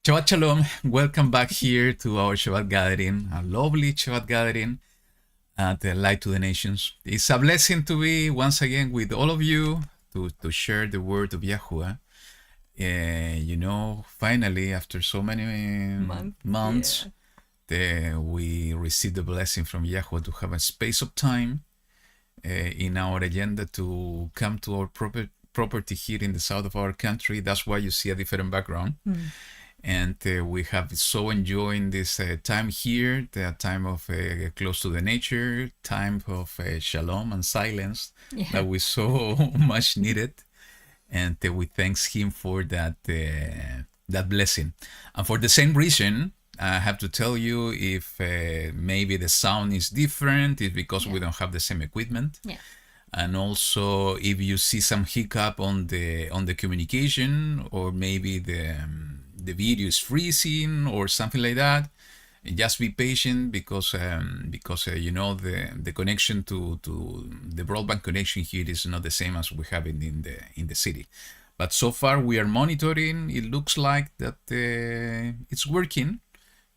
Shabbat Shalom. Welcome back here to our Shabbat gathering, a lovely Shabbat gathering at the Light to the Nations. It's a blessing to be once again with all of you to share the word of YaHuWaH. Finally, after so many months, we received the blessing from YaHuWaH to have a space of time in our agenda to come to our property here in the south of our country. That's why you see a different background. And we have so enjoying this time here, the time of close to the nature, time of shalom and silence that we so much needed. And we thank him for that blessing. And for the same reason, I have to tell you, if maybe the sound is different, it's because we don't have the same equipment. And also, if you see some hiccup on the communication, or maybe the video is freezing or something like that, just be patient, because the connection to the broadband connection here is not the same as we have in the city. But so far we are monitoring. It looks like that it's working.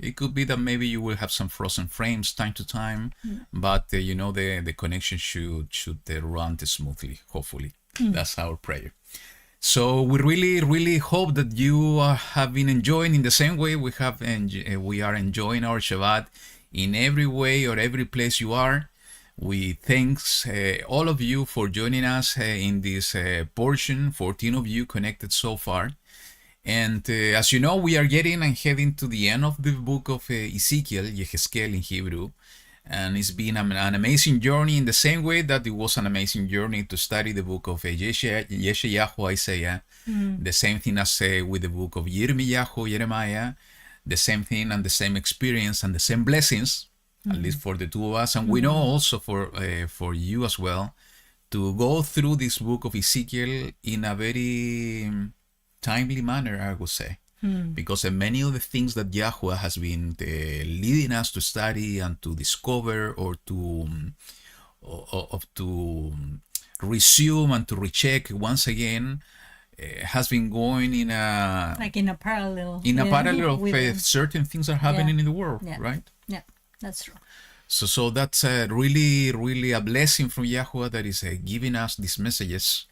It could be that maybe you will have some frozen frames time to time, but the connection should run smoothly, hopefully. That's our prayer. So we really hope that you have been enjoying in the same way we are enjoying our Shabbat in every way or every place you are. We thanks all of you for joining us in this portion, 14 of you connected so far. And as you know, we are getting and heading to the end of the book of Ezekiel, YaHuWaH in Hebrew. And it's been an amazing journey, in the same way that it was an amazing journey to study the book of YaHuWaH, Isaiah. The same thing as with the book of Jeremiah. The same thing and the same experience and the same blessings, at least for the two of us. And we know also for you as well, to go through this book of Ezekiel in a very timely manner, I would say. Because many of the things that YaHuWaH has been leading us to study and to discover, or to resume and to recheck once again, has been going in a parallel. Of certain things are happening in the world, right? Yeah, that's true. So that's really a blessing from YaHuWaH, that is giving us these messages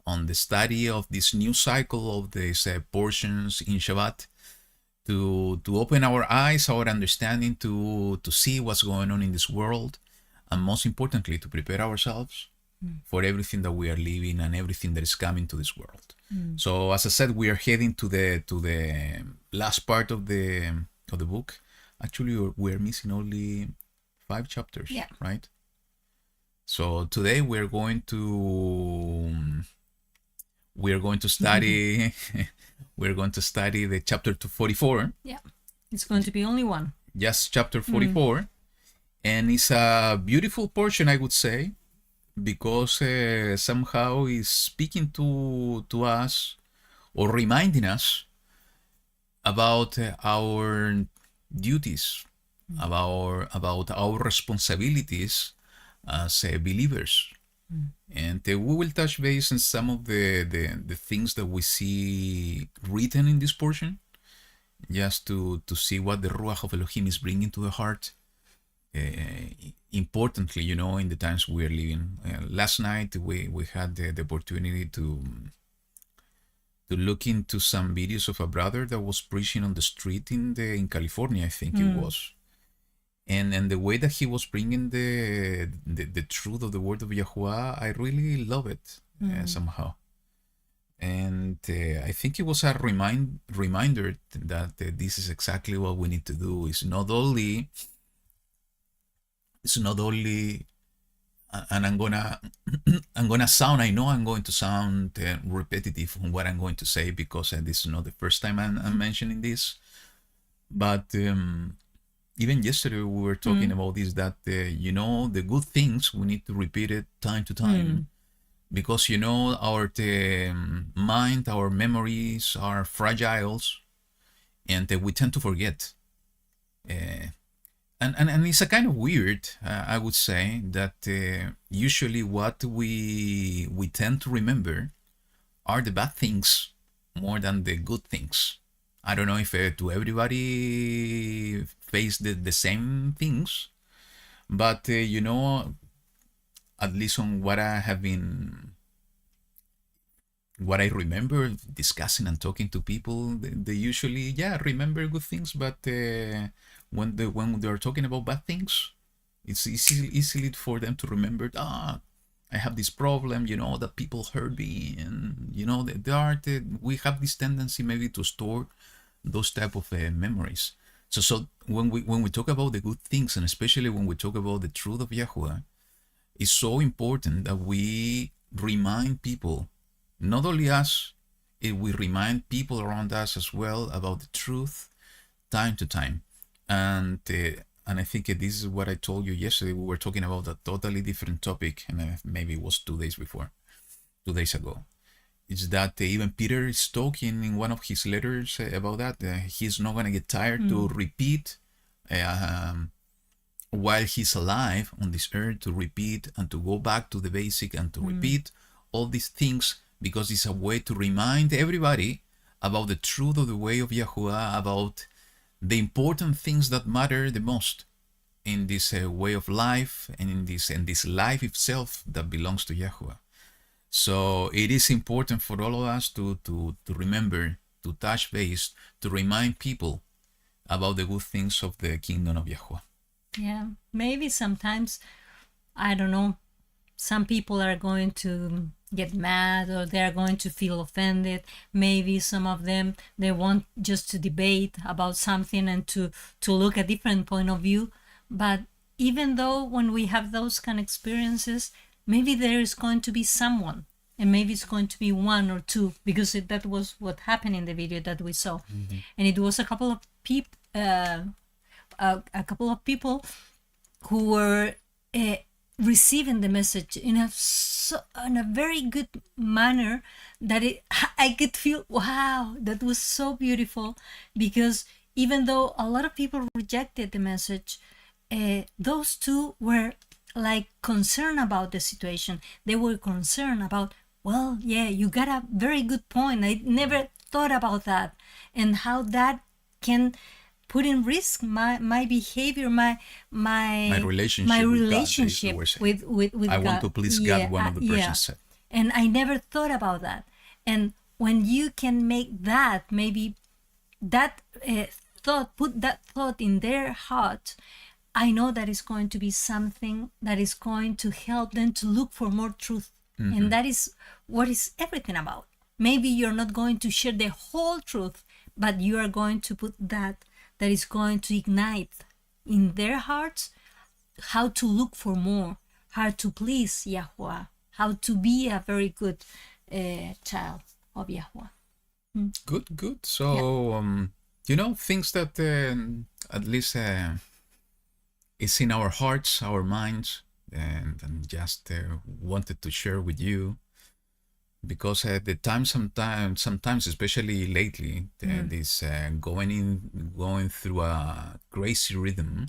on the study of this new cycle of these portions in Shabbat, to open our eyes, our understanding, to see what's going on in this world, and most importantly, to prepare ourselves for everything that we are living and everything that is coming to this world. So, as I said, we are heading to the last part of the book. Actually, we're missing only 5 chapters, right? So today we're going to study the chapter 44. Yeah, it's going to be only one. Just chapter 44. And it's a beautiful portion, I would say, because somehow is speaking to us, or reminding us about our duties, about our responsibilities as believers. And we will touch base on some of the things that we see written in this portion, just to see what the Ruach of Elohim is bringing to the heart. Importantly, in the times we are living. Last night we had the opportunity to look into some videos of a brother that was preaching on the street in California, I think it was. And the way that he was bringing the truth of the word of YaHuWaH, I really love it somehow. And I think it was a reminder that this is exactly what we need to do. It's not only, and I'm gonna sound, I know I'm going to sound repetitive on what I'm going to say, because this is not the first time I'm mentioning this. But even yesterday we were talking about this, that the good things, we need to repeat it time to time, because our mind, our memories are fragile, and we tend to forget. And it's a kind of weird, I would say, that usually what we tend to remember are the bad things more than the good things. I don't know if to everybody face the same things, but at least on what I have been, what I remember discussing and talking to people, they usually remember good things, but when they're talking about bad things, it's easily for them to remember. I have this problem, that people hurt me, and we have this tendency maybe to store those type of memories. So when we talk about the good things, and especially when we talk about the truth of YaHuWaH, it's so important that we remind people, not only us, we remind people around us as well about the truth time to time. And I think this is what I told you yesterday. We were talking about a totally different topic, and maybe it was 2 days ago. It's that even Peter is talking in one of his letters about that. He's not going to get tired to repeat while he's alive on this earth, to repeat and to go back to the basic and to repeat all these things, because it's a way to remind everybody about the truth of the way of YaHuWaH, about the important things that matter the most in this way of life, and in this life itself that belongs to YaHuWaH. So it is important for all of us to remember, to touch base, to remind people about the good things of the kingdom of YaHuWaH. Yeah, maybe sometimes, I don't know, some people are going to get mad, or they're going to feel offended. Maybe some of them, they want just to debate about something and to look at different point of view. But even though when we have those kind of experiences, maybe there is going to be someone, and maybe it's going to be one or two, because that was what happened in the video that we saw. And it was a couple of people, who were receiving the message in a very good manner, that I could feel, wow, that was so beautiful. Because even though a lot of people rejected the message, those two were like concerned about the situation. They were concerned about, well, yeah, you got a very good point. I never thought about that, and how that can put in risk my behavior, my relationship with I God. want to please God, one of the persons said. And I never thought about that. And when you can make that, maybe that thought, put that thought in their heart, I know that is going to be something that is going to help them to look for more truth. And that is what is everything about. Maybe you're not going to share the whole truth, but you are going to put that is going to ignite in their hearts how to look for more, how to please YaHuWaH, how to be a very good child of YaHuWaH. Good. So, things that at least is in our hearts, our minds, and just wanted to share with you, because the time sometimes, especially lately, this going through a crazy rhythm,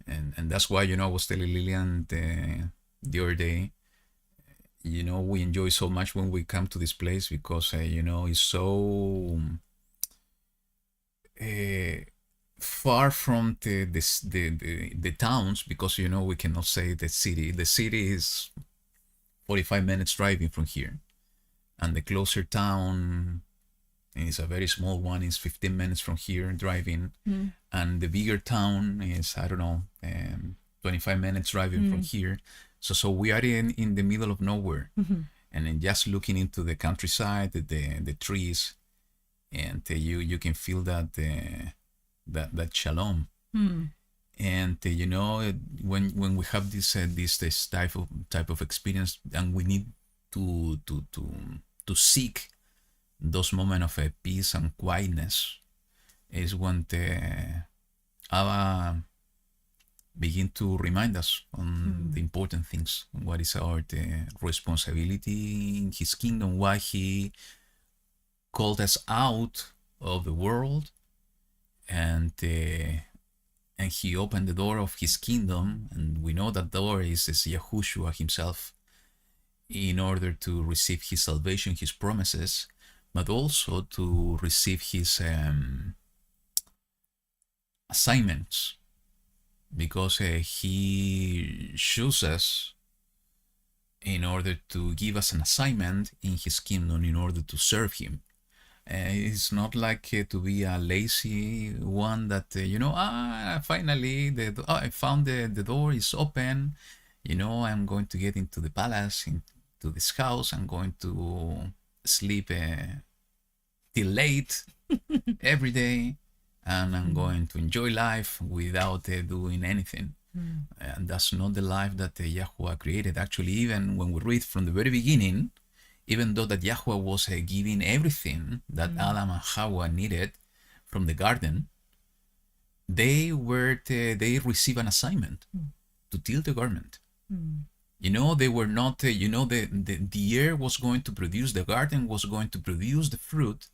and that's why I was telling Lillian the other day, we enjoy so much when we come to this place, because it's so far from the towns, because we cannot say the city. The city is 45 minutes driving from here, and the closer town is a very small one, is 15 minutes from here driving, and the bigger town is, I don't know, 25 minutes driving from here. So we are in the middle of nowhere, and then just looking into the countryside, the trees, and you can feel that shalom. And when we have this type of experience, and we need to seek those moments of peace and quietness, is when Abba begin to remind us on the important things, what is our responsibility in His kingdom, why He called us out of the world, and He opened the door of His kingdom, and we know that door is YaHuWaH Himself, in order to receive His salvation, His promises. but also to receive his assignments, because he chooses us in order to give us an assignment in his kingdom in order to serve him. It's not like to be a lazy one that, finally, I found the door is open. I'm going to get into the palace, into this house. I'm going to sleep till late every day, and I'm going to enjoy life without doing anything. And that's not the life that YaHuWaH created. Actually, even when we read from the very beginning, even though that YaHuWaH was giving everything that Adam and Hawa needed from the garden, they received an assignment to till the garment. They were not, the air was going to produce, the garden was going to produce the fruit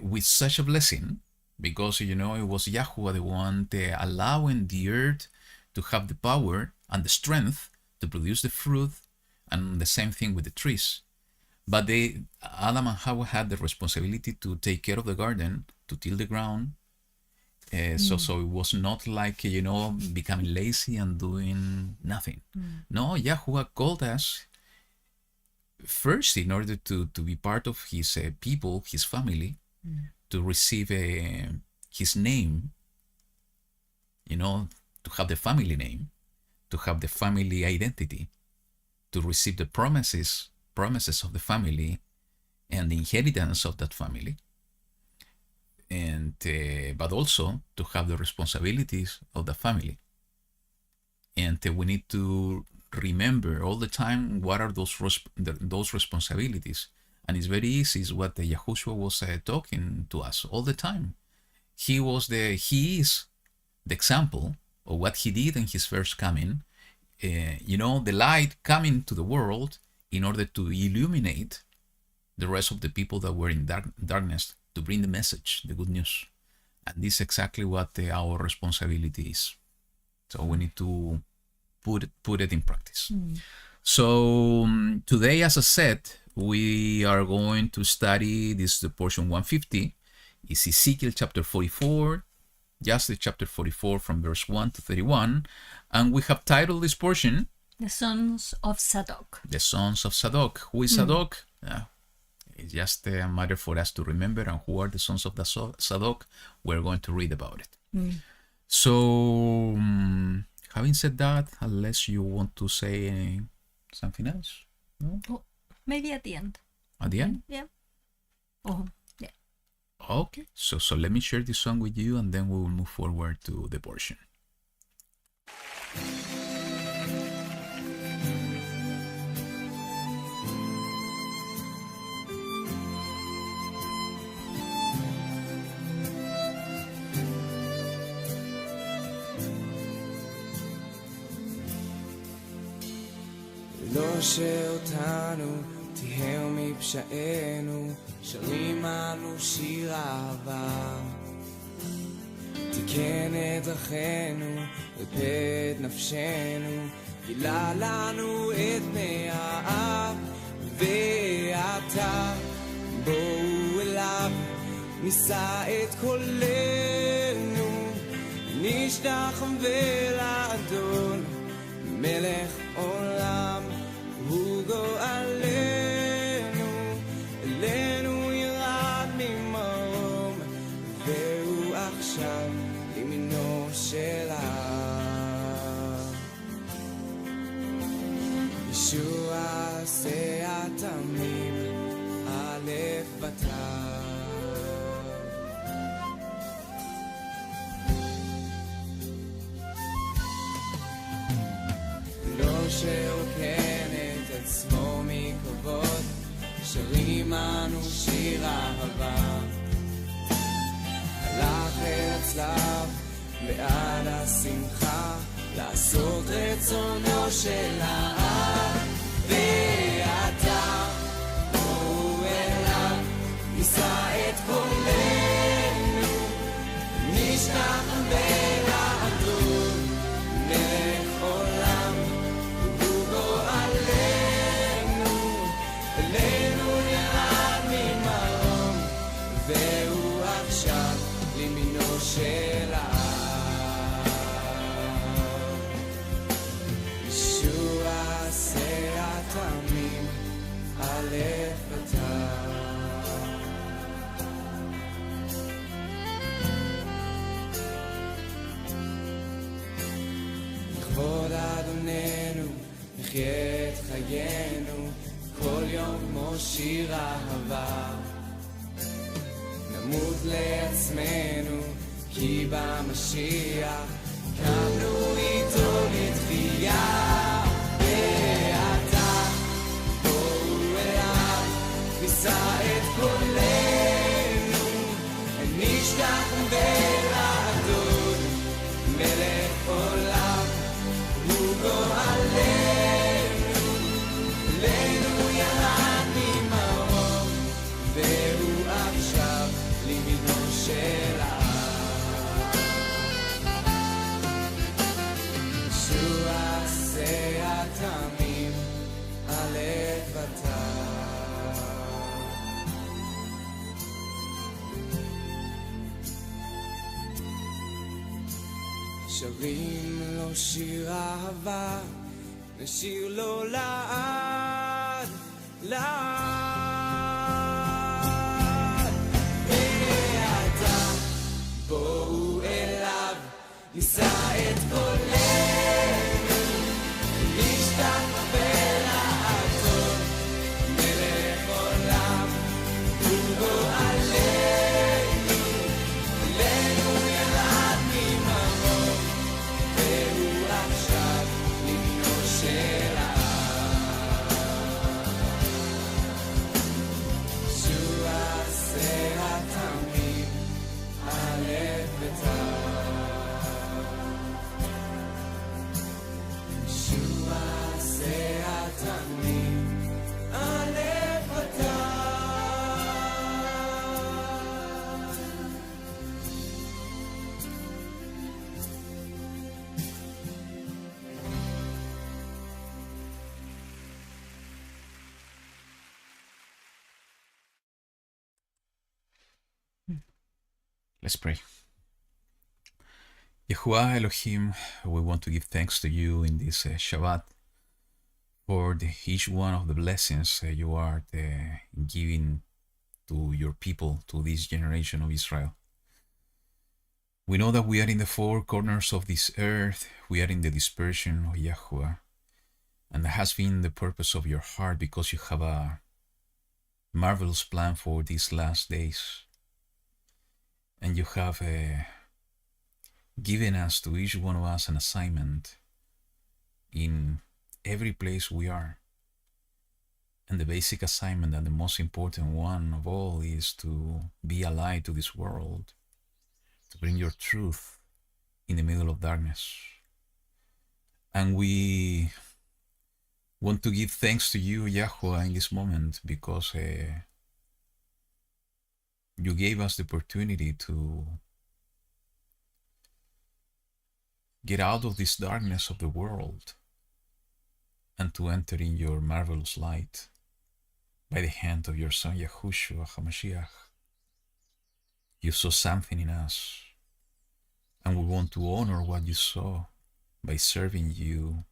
with such a blessing, because, it was YaHuWaH the one allowing the earth to have the power and the strength to produce the fruit, and the same thing with the trees. But Adam and Hawa had the responsibility to take care of the garden, to till the ground. So it was not like, becoming lazy and doing nothing. No, YaHuWaH called us first in order to be part of his people, his family, to receive his name, to have the family name, to have the family identity, to receive the promises of the family and the inheritance of that family, and but also to have the responsibilities of the family. And we need to remember all the time what are those responsibilities. And it's very easy. It's what Yahushua was talking to us all the time. He is the example of what he did in his first coming. The light coming to the world in order to illuminate the rest of the people that were in darkness, to bring the message, the good news. And this is exactly what our responsibility is. So we need to put it in practice. So today, as I said, we are going to study this, the portion 150. It's Ezekiel chapter 44, just the chapter 44 from verse 1 to 31. And we have titled this portion, The Sons of Tsadoq. The Sons of Tsadoq. Who is Tsadoq? It's just a matter for us to remember. And who are the Sons of the Tsadoq? We're going to read about it. So, having said that, unless you want to say something else? No? Oh, maybe at the end. At the end? Yeah. Oh, yeah. Okay. So let me share this song with you, and then we will move forward to the portion. לא שאותנו תיהר מפשענו, שרים אנו שיר אהבה. תיקן את דרכינו, ריפא את נפשנו, גילה לנו את פני האב. ועתה בואו אליו, נישא את קולנו, נשתחווה לאדון, מלך עולם. הוא גואלנו, אלינו ירד ממרום, והוא עכשיו לימינו של האב. ישוע עשה התמים, א' בתיו. לא שרוקן את עצמו מכבוד, שרים אנו שיר אהבה. הלך אל הצלב בעד השמחה, לעשות רצונו של האב. ועתה בואו אליו, נישא את קולנו, נשתחווה לאדון, מלך עולם. הוא גואלנו, אלינו ירד עכשיו לימינו של האב. ישוע עשה התמים א' ות'. לכבוד אדוננו נחיה את חיינו כל יום כמו שיר אהבה. נמות לעצמנו כי במשיח קמנו איתו לתחייה. ועתה בואו אליו נישא את קולנו ונשכח ולעדות מלך עולם הוא גואלנו. אלינו ירד ממרום והוא עכשיו לימינו של האב. ישוע עשה התמים א' ות'. שרים לו שיר אהבה נשיר לו לעד לעד. ועתה בואו אליו נישא את קולנו נשתח ולעטות מלך עולם הוא גואלנו. אלינו ירד ממרום והוא עכשיו לימינו של האב. ישוע עשה התמים א' ות'. ישוע עשה התמים א' ות'. Let's pray. YaHuWaH Elohim, we want to give thanks to you in this Shabbat for each one of the blessings you are giving to your people, to this generation of Israel. We know that we are in the four corners of this earth. We are in the dispersion of YaHuWaH. And that has been the purpose of your heart because you have a marvelous plan for these last days. And you have given us, to each one of us, an assignment in every place we are. And the basic assignment, and the most important one of all, is to be a light to this world, to bring your truth in the middle of darkness. And we want to give thanks to you, YaHuWaH, in this moment, because you gave us the opportunity to get out of this darkness of the world and to enter in your marvelous light by the hand of your Son, Yahushua HaMashiach. You saw something in us, and we want to honor what you saw by serving you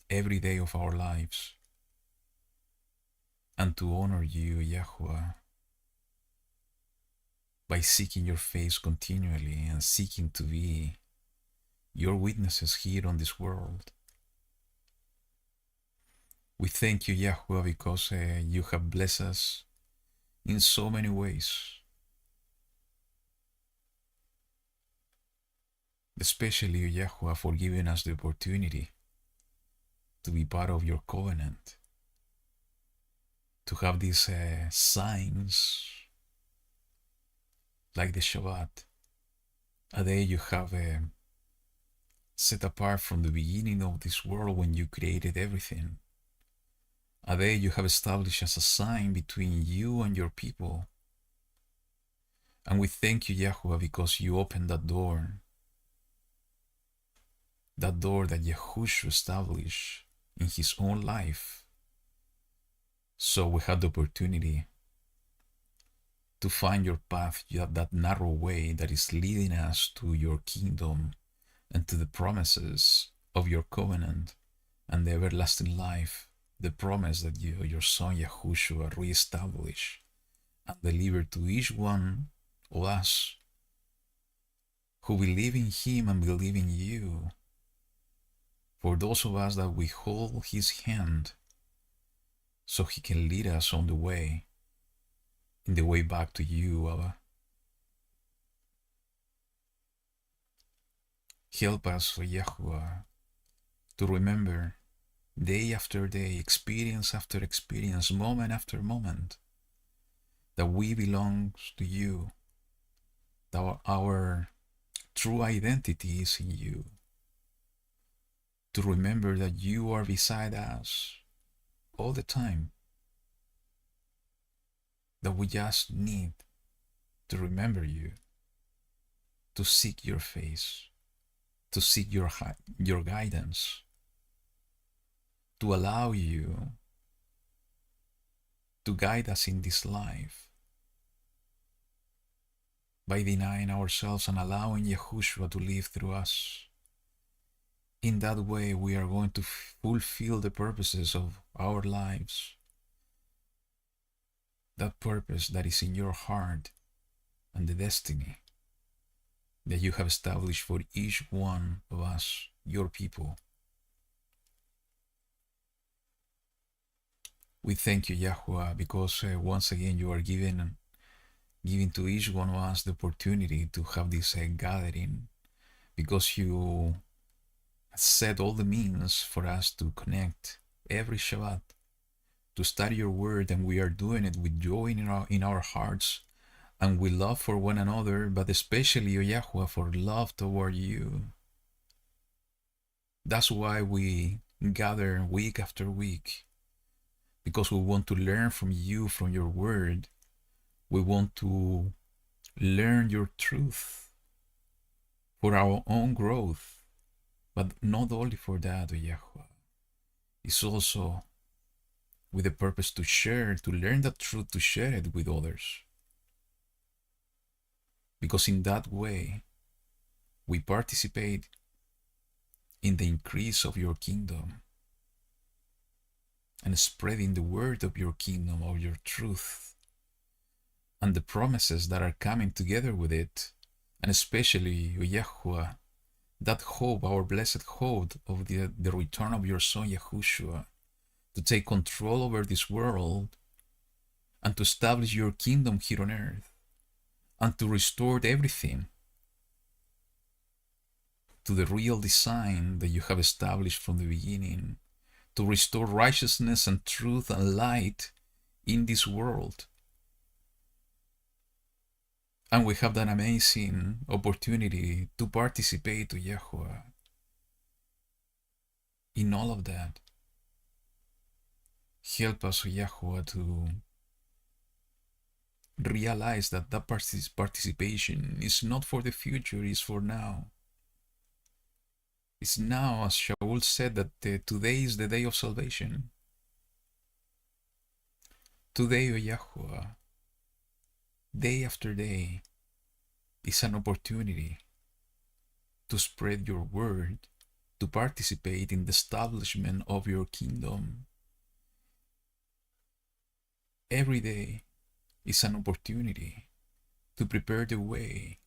every day of our lives, and to honor you, YaHuWaH, by seeking your face continually and seeking to be your witnesses here on this world. We thank you, YaHuWaH, because you have blessed us in so many ways. Especially, YaHuWaH, for giving us the opportunity to be part of your covenant, to have these signs like the Shabbat, a day you have set apart from the beginning of this world when you created everything. A day you have established as a sign between you and your people. And we thank you, YaHuWaH, because you opened that door that Yahushua established in his own life. So we had the opportunity to find your path, that narrow way that is leading us to your kingdom and to the promises of your covenant and the everlasting life, the promise that you, your Son YaHuWaH, reestablish and deliver to each one of us who believe in Him and believe in you. For those of us that we hold His hand so He can lead us on the way, in the way back to you, Abba. Help us, YaHuWaH, to remember day after day, experience after experience, moment after moment, that we belong to you, that our true identity is in you. To remember that you are beside us all the time, that we just need to remember you, to seek your face, to seek your guidance, to allow you to guide us in this life by denying ourselves and allowing YaHuWaH to live through us. In that way, we are going to fulfill the purposes of our lives, that purpose that is in your heart and the destiny that you have established for each one of us, your people. We thank you, YaHuWaH, because once again you are giving to each one of us the opportunity to have this gathering, because you set all the means for us to connect every Shabbat, to study your word, and we are doing it with joy in our hearts and with love for one another, but especially, O YaHuWaH, for love toward you. That's why we gather week after week, because we want to learn from you, from your word. We want to learn your truth for our own growth, but not only for that, O YaHuWaH. It's also with the purpose to share, to learn the truth, to share it with others. Because in that way, we participate in the increase of your kingdom and spreading the word of your kingdom, of your truth, and the promises that are coming together with it, and especially, YaHuWaH, that hope, our blessed hope of the return of your Son YaHuWaH, to take control over this world and to establish your kingdom here on earth, and to restore everything to the real design that you have established from the beginning, to restore righteousness and truth and light in this world. And we have that amazing opportunity to participate, to YaHuWaH, in all of that. Help us, YaHuWaH, to realize that that participation is not for the future, it's for now. It's now, as Shaul said, that today is the day of salvation. Today, O YaHuWaH, day after day, is an opportunity to spread your word, to participate in the establishment of your kingdom. Every day is an opportunity to prepare the way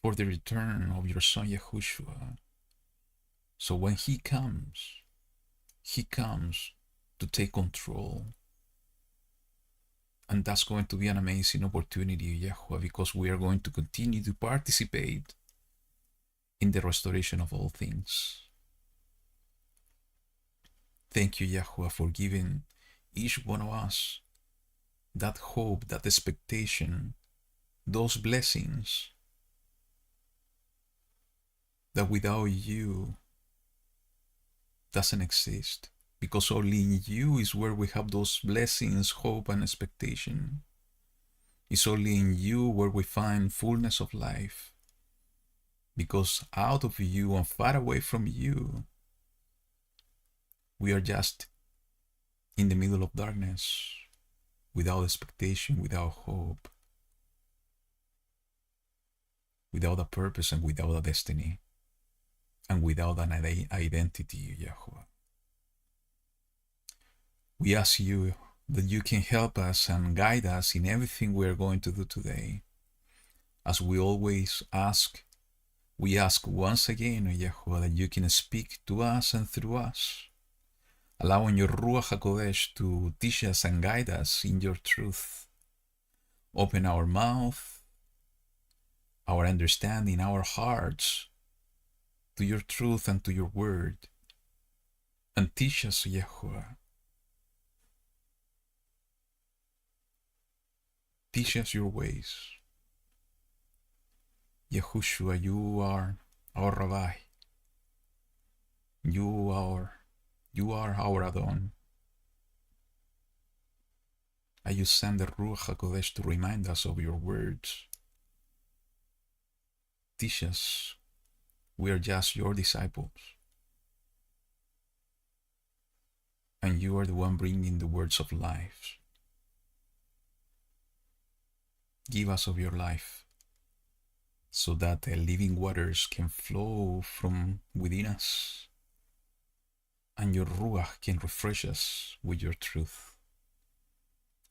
for the return of your Son YaHuWaH. So when He comes to take control. And that's going to be an amazing opportunity, YaHuWaH, because we are going to continue to participate in the restoration of all things. Thank you, YaHuWaH, for giving each one of us that hope, that expectation, those blessings that without you doesn't exist, because only in you is where we have those blessings, hope, and expectation. It's only in you where we find fullness of life, because out of you and far away from you, we are just in the middle of darkness. without expectation, without hope, without a purpose and without a destiny, and without an identity, YaHuWaH. We ask you that you can help us and guide us in everything we are going to do today. As we always ask, we ask once again, YaHuWaH, that you can speak to us and through us, allowing your Ruach HaKodesh to teach us and guide us in your truth. Open our mouth, our understanding, our hearts to your truth and to your word, and teach us, YaHuWaH. Teach us your ways. Yahushua, you are our Rabbi. You are our Adon. And you send the Ruach HaKodesh to remind us of your words. Teach us. We are just your disciples. And you are the one bringing the words of life. Give us of your life, so that the living waters can flow from within us, and your Ruach can refresh us with your truth.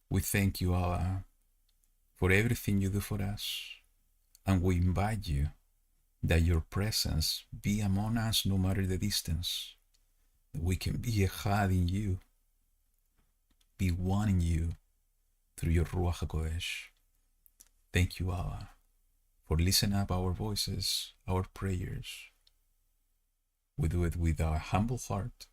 We thank you, Allah, for everything you do for us, and we invite you that your presence be among us no matter the distance, that we can be echad in you, be one in you, through your Ruach HaKodesh. Thank you, Allah, for listening up our voices, our prayers. We do it with our humble heart,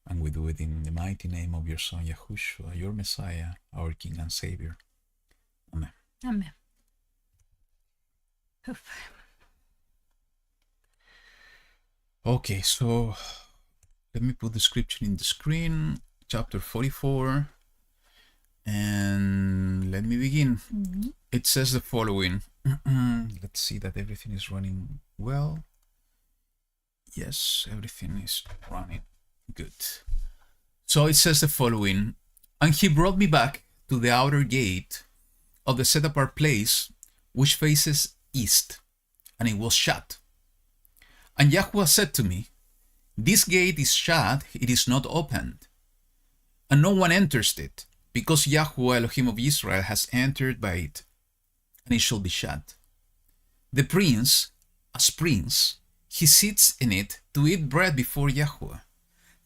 and we do it in the mighty name of your Son, Yahushua, your Messiah, our King and Savior. Amen. Amen. Okay, so let me put the scripture in the screen, chapter 44, and let me begin. Mm-hmm. It says the following. Let's see that everything is running well. Yes, everything is running good. So it says the following. And he brought me back to the outer gate of the set apart place, which faces east, and it was shut. And YaHuWaH said to me, this gate is shut, it is not opened, and no one enters it, because YaHuWaH Elohim of Israel has entered by it, and it shall be shut. The prince, as prince, he sits in it to eat bread before YaHuWaH,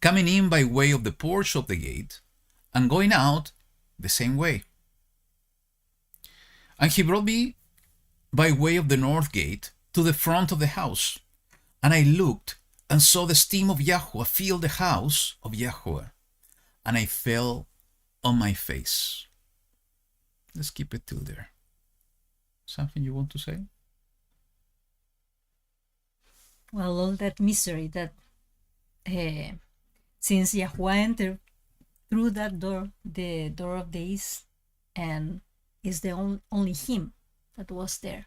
coming in by way of the porch of the gate, and going out the same way. And he brought me by way of the north gate to the front of the house, and I looked and saw the steam of YaHuWaH fill the house of YaHuWaH, and I fell on my face. Let's keep it till there. Something you want to say? Well, all that misery that since YaHuWaH entered through that door, the door of the east, and is the only him that was there.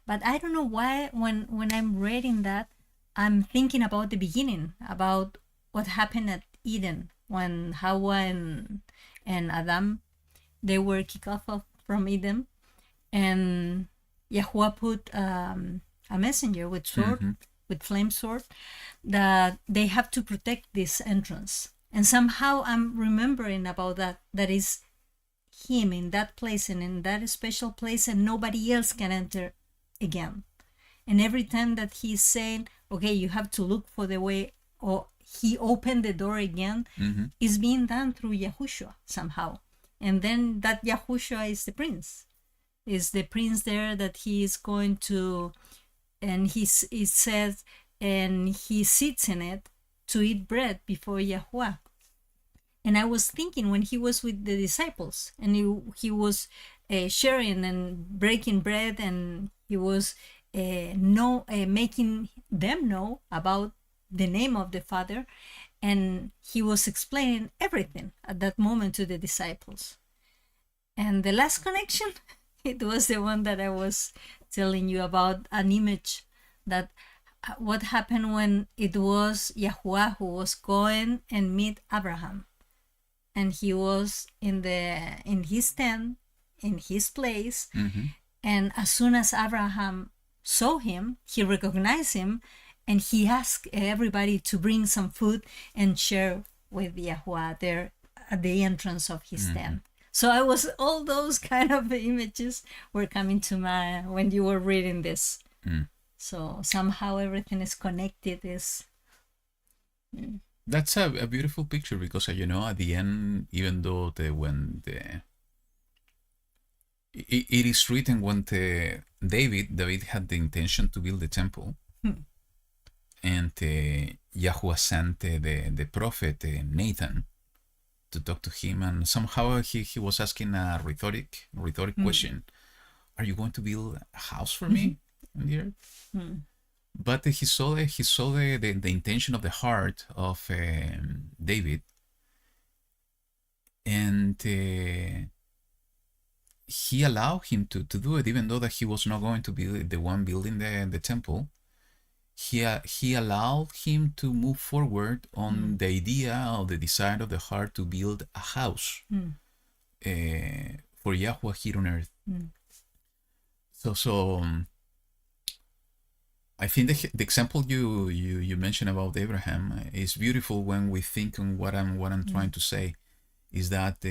But I don't know why when I'm reading that, I'm thinking about the beginning, about what happened at Eden when Hawa and Adam, they were kicked off from Eden, and YaHuWaH put a messenger with sword, with flame sword, that they have to protect this entrance. And somehow I'm remembering about that is him in that place and in that special place, and nobody else can enter again. And every time that he's saying, okay, you have to look for the way, or he opened the door again, is being done through Yahushua somehow. And then that Yahushua is the prince. Is the prince there that he is going to, and it says, and he sits in it to eat bread before YaHuWaH. And I was thinking when he was with the disciples, and he was sharing and breaking bread, and he was making them know about the name of the Father, and he was explaining everything at that moment to the disciples. And the last connection, it was the one that I was telling you about, an image that what happened when it was YaHuWaH who was going and meet Abraham. and he was in his tent, in his place. And as soon as Abraham saw him, he recognized him, and he asked everybody to bring some food and share with YaHuWaH there at the entrance of his tent. So all those kind of images were coming to mind when you were reading this. So somehow everything is connected. That's a beautiful picture, because at the end, even though it is written when David had the intention to build the temple, and YaHuWaH sent the prophet Nathan to talk to him, and somehow he was asking a rhetoric question: "Are you going to build a house for me on the earth?" But he saw the intention of the heart of David, and he allowed him to do it, even though that he was not going to be the one building the temple. He allowed him to move forward on the idea of the desire of the heart to build a house for YaHuWaH here on earth. So I think the example you mentioned about Abraham is beautiful when we think on what I'm trying to say, is that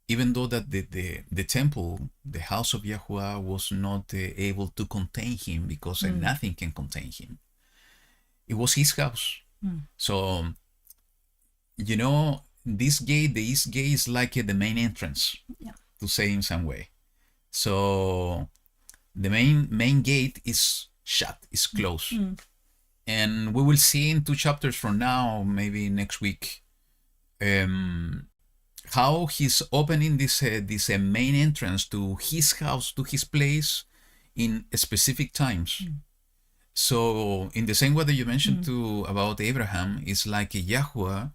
even though that the temple, the house of YaHuWaH, was not able to contain him, because nothing can contain him, it was his house. So, this gate, the east gate, is like the main entrance, to say in some way. So the main gate is shut, is closed. And we will see in 2 chapters from now, maybe next week, how he's opening this main entrance to his house, to his place, in specific times. So in the same way that you mentioned about Abraham, it's like YaHuWaH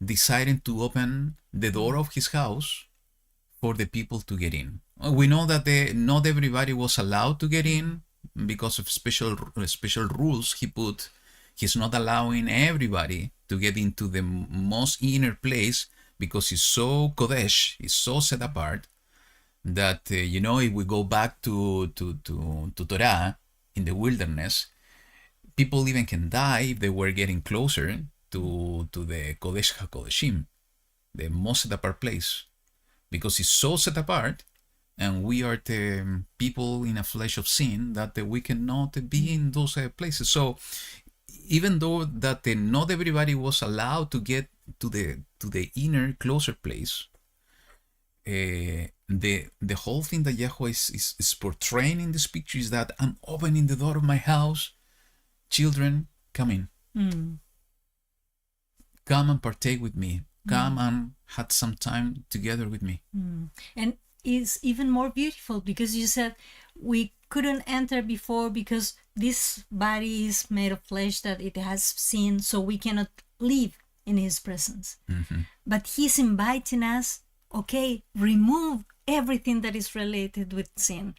deciding to open the door of his house for the people to get in. We know that not everybody was allowed to get in because of special rules he put. He's not allowing everybody to get into the most inner place, because it's so Kodesh, it's so set apart, that if we go back to Torah in the wilderness, people even can die if they were getting closer to the Kodesh HaKodeshim, the most set apart place, because it's so set apart, and we are the people in a flesh of sin that we cannot be in those places. So even though that not everybody was allowed to get to the inner, closer place, the whole thing that YaHuWaH is portraying in this picture is that I'm opening the door of my house. Children, come in. Come and partake with me. Come and have some time together with me. And it's even more beautiful, because you said we couldn't enter before because this body is made of flesh, that it has sin, so we cannot live in his presence. But he's inviting us, okay, remove everything that is related with sin.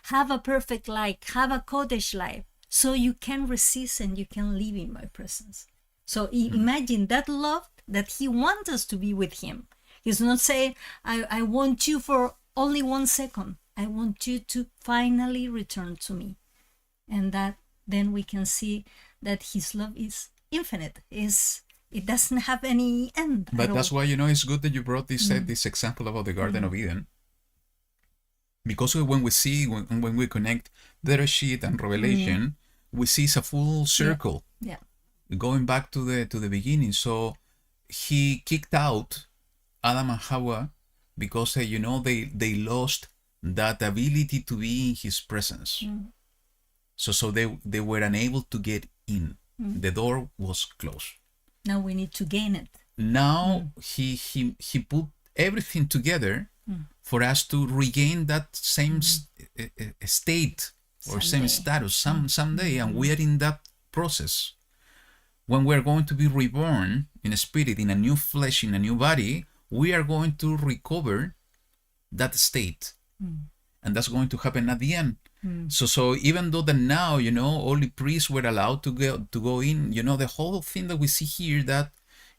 Have a perfect life, have a Kodesh life, so you can resist and you can live in my presence. So imagine that love, that he wants us to be with him. He's not saying, I want you for only 1 second. I want you to finally return to me. And that then we can see that his love is infinite. It doesn't have any end. But that's why, it's good that you brought this example about the Garden of Eden. Because when we see, when we connect Bereshit and Revelation, we see it's a full circle. Yeah. Going back to the beginning. So he kicked out Adam and Hawa because they lost that ability to be in his presence. So they were unable to get in. The door was closed. Now we need to gain it. Now he put everything together for us to regain that same state or same status someday, and we are in that process. When we are going to be reborn in a spirit, in a new flesh, in a new body, we are going to recover that state. And that's going to happen at the end. So even though that now, only priests were allowed to go in, the whole thing that we see here, that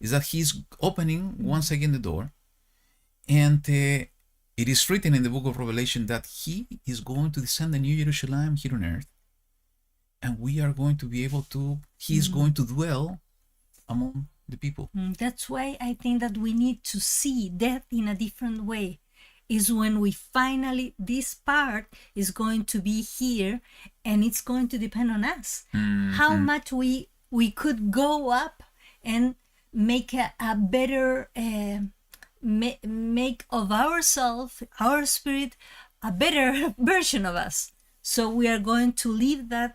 is that he's opening once again the door, and it is written in the book of Revelation that he is going to descend the new Jerusalem here on earth, and we are going to be able to, he is going to dwell among the people. That's why I think that we need to see death in a different way. Is when we finally, this part is going to be here, and it's going to depend on us. How much we could go up and make a better, make of ourselves, our spirit, a better version of us. So we are going to leave that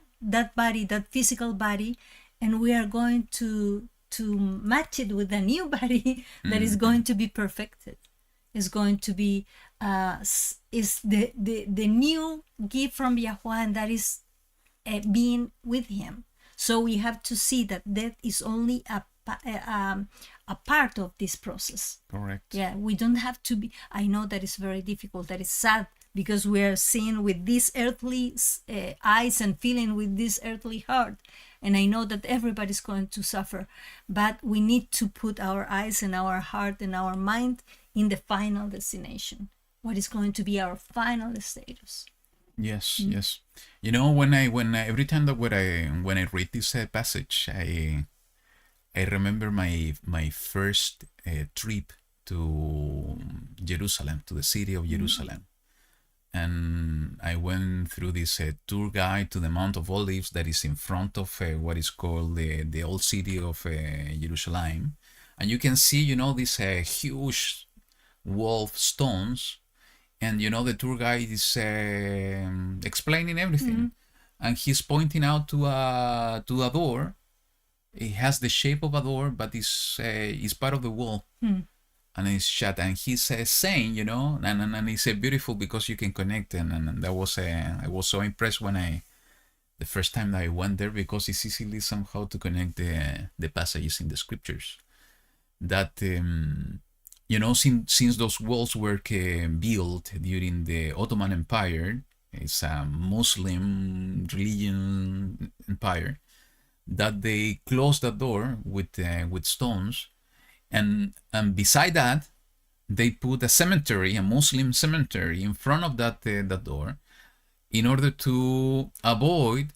body, that physical body, and we are going to match it with a new body that is going to be perfected. Is going to be is the new gift from YaHuWaH, and that is being with him. So we have to see that death is only a part of this process. Correct. Yeah, we don't have to be. I know that is very difficult. That is sad, because we are seeing with these earthly eyes and feeling with this earthly heart. And I know that everybody's going to suffer, but we need to put our eyes and our heart and our mind in the final destination. What is going to be our final status? Yes, yes. You know, when I every time that when I read this passage, I remember my first trip to Jerusalem, to the city of Jerusalem. And I went through this tour guide to the Mount of Olives that is in front of what is called the old city of Jerusalem. And you can see, you know, this huge wall of stones. And, you know, the tour guide is explaining everything. And he's pointing out to a door. It has the shape of a door, but it's part of the wall. And it's shut, and he's saying, you know, and it's beautiful because you can connect, and that was I was so impressed when the first time that I went there, because it's easily somehow to connect the passages in the scriptures that you know, since those walls were built during the Ottoman Empire, it's a Muslim religion empire, that they closed the door with stones. And beside that, they put a cemetery, a Muslim cemetery, in front of that door, in order to avoid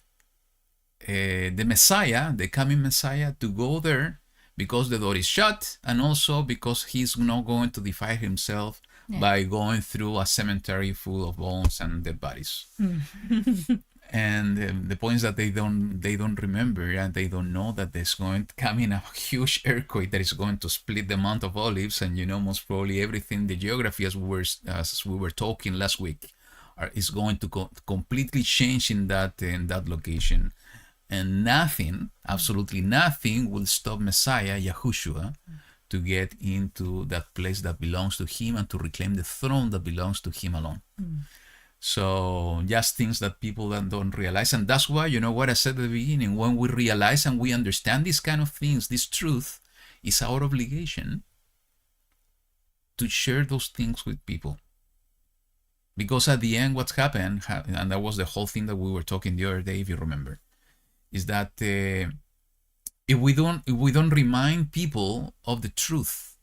the Messiah, the coming Messiah, to go there, because the door is shut, and also because he's not going to defile himself by going through a cemetery full of bones and dead bodies. And the point is that they don't remember, and they don't know that there's going to come in a huge earthquake that is going to split the Mount of Olives, and, you know, most probably everything, the geography, as we were talking last week, is going to completely change in that location, and nothing, absolutely nothing, will stop Messiah Yahushua to get into that place that belongs to him and to reclaim the throne that belongs to him alone. So just things that people don't realize. And that's why, you know what I said at the beginning, when we realize and we understand these kind of things, this truth, is our obligation to share those things with people. Because at the end, what's happened, and that was the whole thing that we were talking the other day, if you remember, is that if we don't remind people of the truth,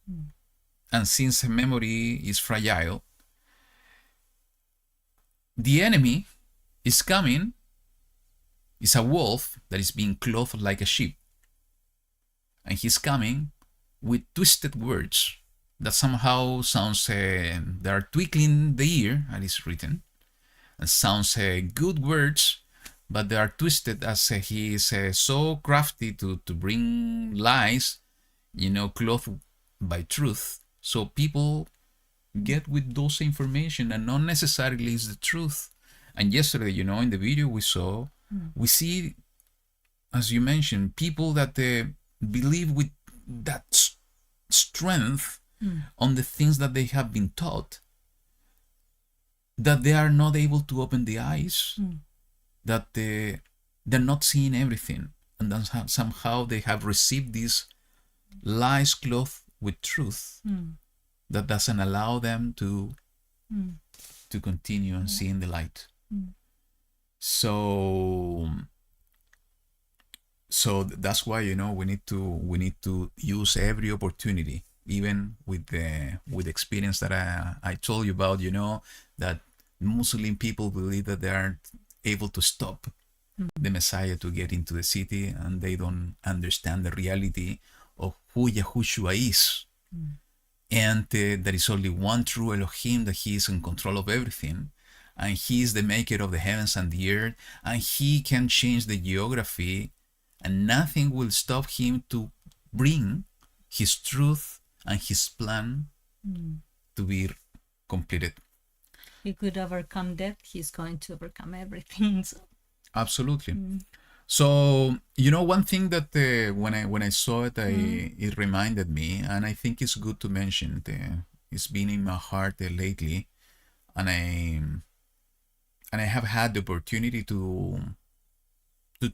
and since memory is fragile, the enemy is coming, is a wolf that is being clothed like a sheep. And he's coming with twisted words that somehow sounds, they are twinkling the ear, as it's written, and sounds good words, but they are twisted, as he is so crafty to bring lies, you know, clothed by truth. So people get with those information, and not necessarily is the truth. And yesterday, you know, in the video we saw, we see, as you mentioned, people that believe with that strength on the things that they have been taught, that they are not able to open the eyes, that they're not seeing everything, and then somehow they have received these lies clothed with truth. That doesn't allow them to continue and seeing the light. So So that's why, we need to use every opportunity, even with the experience that I told you about, that Muslim people believe that they aren't able to stop the Messiah to get into the city, and they don't understand the reality of who Yahushua is. And there is only one true Elohim, that he is in control of everything, and he is the maker of the heavens and the earth, and he can change the geography, and nothing will stop him to bring his truth and his plan to be completed. He could overcome death, he's going to overcome everything. So. Absolutely. So, one thing that when I saw it, it reminded me, and I think it's good to mention. It's been in my heart lately, and I have had the opportunity to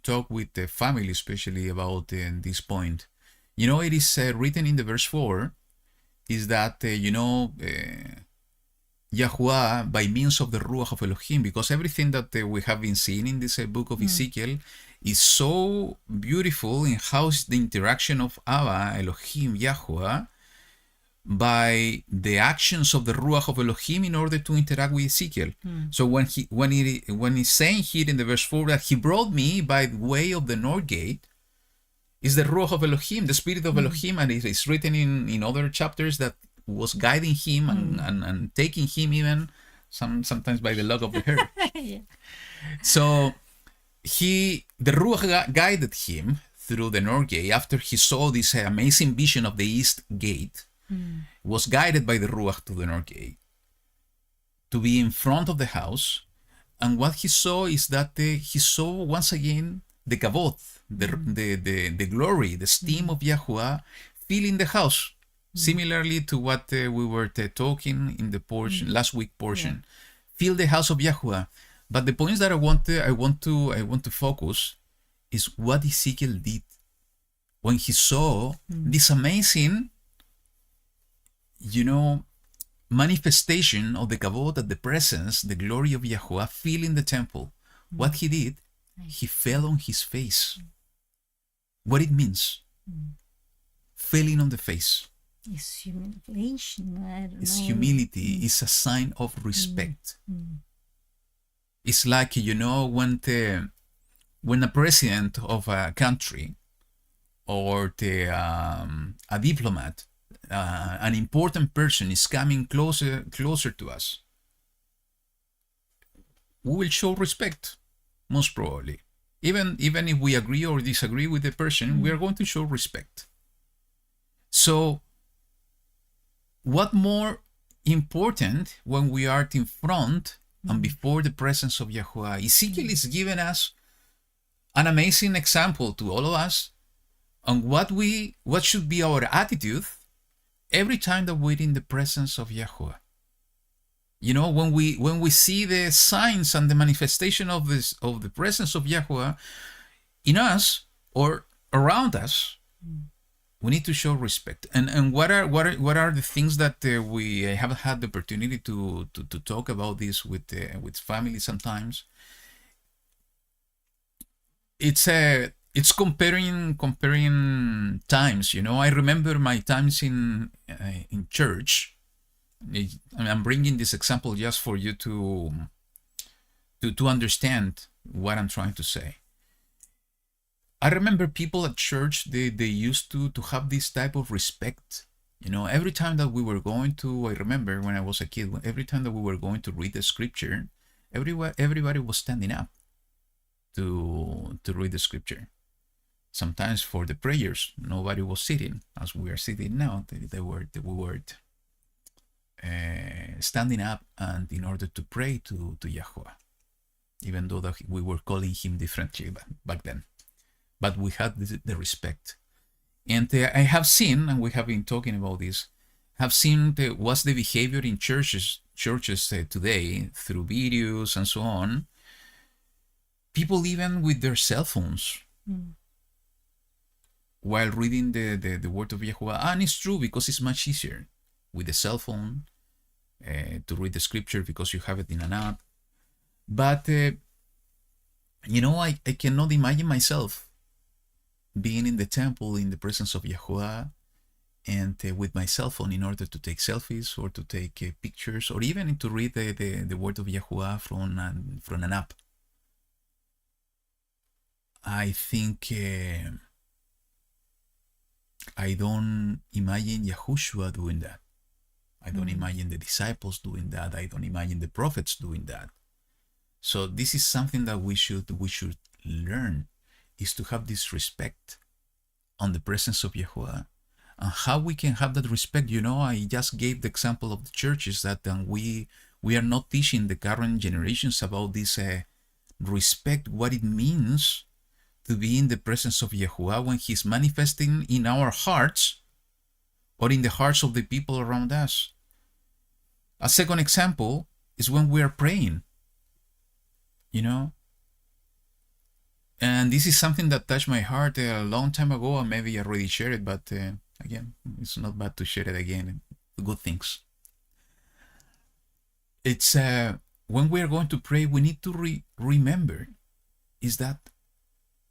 talk with the family, especially about this point. It is written in the verse 4, is that YaHuWaH, by means of the Ruach of Elohim, because everything that we have been seeing in this book of Ezekiel is so beautiful in how the interaction of Abba, Elohim, YaHuWaH, by the actions of the Ruach of Elohim in order to interact with Ezekiel. So when he's saying here in the verse 4 that he brought me by the way of the north gate, is the Ruach of Elohim, the Spirit of Elohim, and it is written in other chapters that was guiding him and taking him even sometimes by the log of the hair. Yeah. So the Ruach guided him through the north gate after he saw this amazing vision of the east gate. Was guided by the Ruach to the north gate to be in front of the house, and what he saw is that he saw once again the kavod, the glory, the steam of YaHuWaH filling the house. Similarly to what we were talking in the portion last week portion, fill the house of YaHuWaH. But the points that I want to focus is what Ezekiel did when he saw this amazing, manifestation of the kavod, the presence, the glory of YaHuWaH filling the temple. What he did, he fell on his face. What it means, falling on the face. It's humiliation. I don't It's know. humility. It's a sign of respect. It's like, when a president of a country or a diplomat, an important person is coming closer to us, we will show respect, most probably. Even if we agree or disagree with the person, we are going to show respect. So, what more important when we are in front and before the presence of YaHuWaH? Ezekiel is giving us an amazing example to all of us on what should be our attitude every time that we're in the presence of YaHuWaH. When we see the signs and the manifestation of the presence of YaHuWaH in us or around us, we need to show respect. And what are the things that we have had the opportunity to talk about this with family sometimes? It's comparing times. I remember my times in church. I'm bringing this example just for you to understand what I'm trying to say. I remember people at church, they used to have this type of respect. Every time that we were going to, I remember when I was a kid, every time that we were going to read the scripture, everybody was standing up to read the scripture. Sometimes for the prayers, nobody was sitting as we are sitting now. We were standing up and in order to pray to YaHuWaH, even though that we were calling him differently back then. But we had the respect. And I have seen, and we have been talking about this, have seen what's the behavior in churches today through videos and so on. People even with their cell phones while reading the word of YaHuWaH. And it's true because it's much easier with the cell phone to read the scripture because you have it in an app. But, I cannot imagine myself being in the temple in the presence of YaHuWaH and with my cell phone in order to take selfies or to take pictures or even to read the word of YaHuWaH from an app. I think I don't imagine Yahushua doing that. I don't imagine the disciples doing that. I don't imagine the prophets doing that. So this is something that we should learn, is to have this respect on the presence of YaHuWaH. And how we can have that respect, I just gave the example of the churches that we are not teaching the current generations about this respect, what it means to be in the presence of YaHuWaH when He's manifesting in our hearts or in the hearts of the people around us. A second example is when we are praying, And this is something that touched my heart a long time ago, and maybe I already shared it, but again, it's not bad to share it again. Good things. It's when we are going to pray, we need to remember is that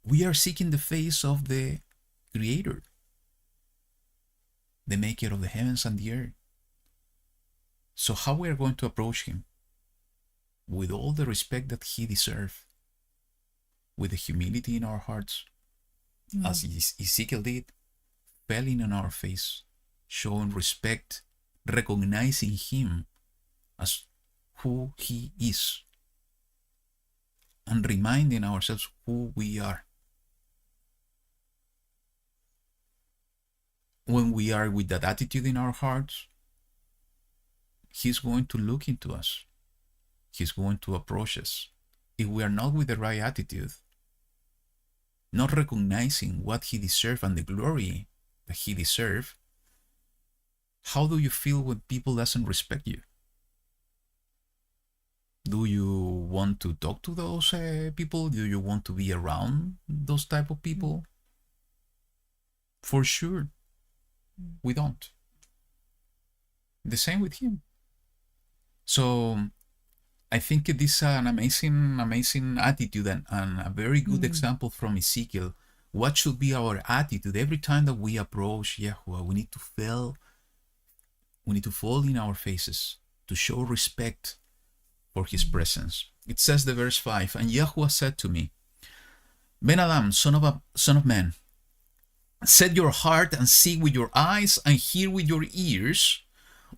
we are seeking the face of the Creator, the Maker of the heavens and the earth. So how we are going to approach Him? With all the respect that He deserves, with the humility in our hearts, as Ezekiel did, falling on our face, showing respect, recognizing Him as who He is, and reminding ourselves who we are. When we are with that attitude in our hearts, He's going to look into us. He's going to approach us. If we are not with the right attitude, not recognizing what He deserves and the glory that He deserves, how do you feel when people doesn't respect you? Do you want to talk to those people? Do you want to be around those type of people? For sure, we don't. The same with Him. So I think this is an amazing attitude and a very good example from Ezekiel. What should be our attitude every time that we approach YaHuWaH? We need to fall in our faces to show respect for His presence. It says the verse 5, and YaHuWaH said to me, Ben Adam, son of man, set your heart and see with your eyes and hear with your ears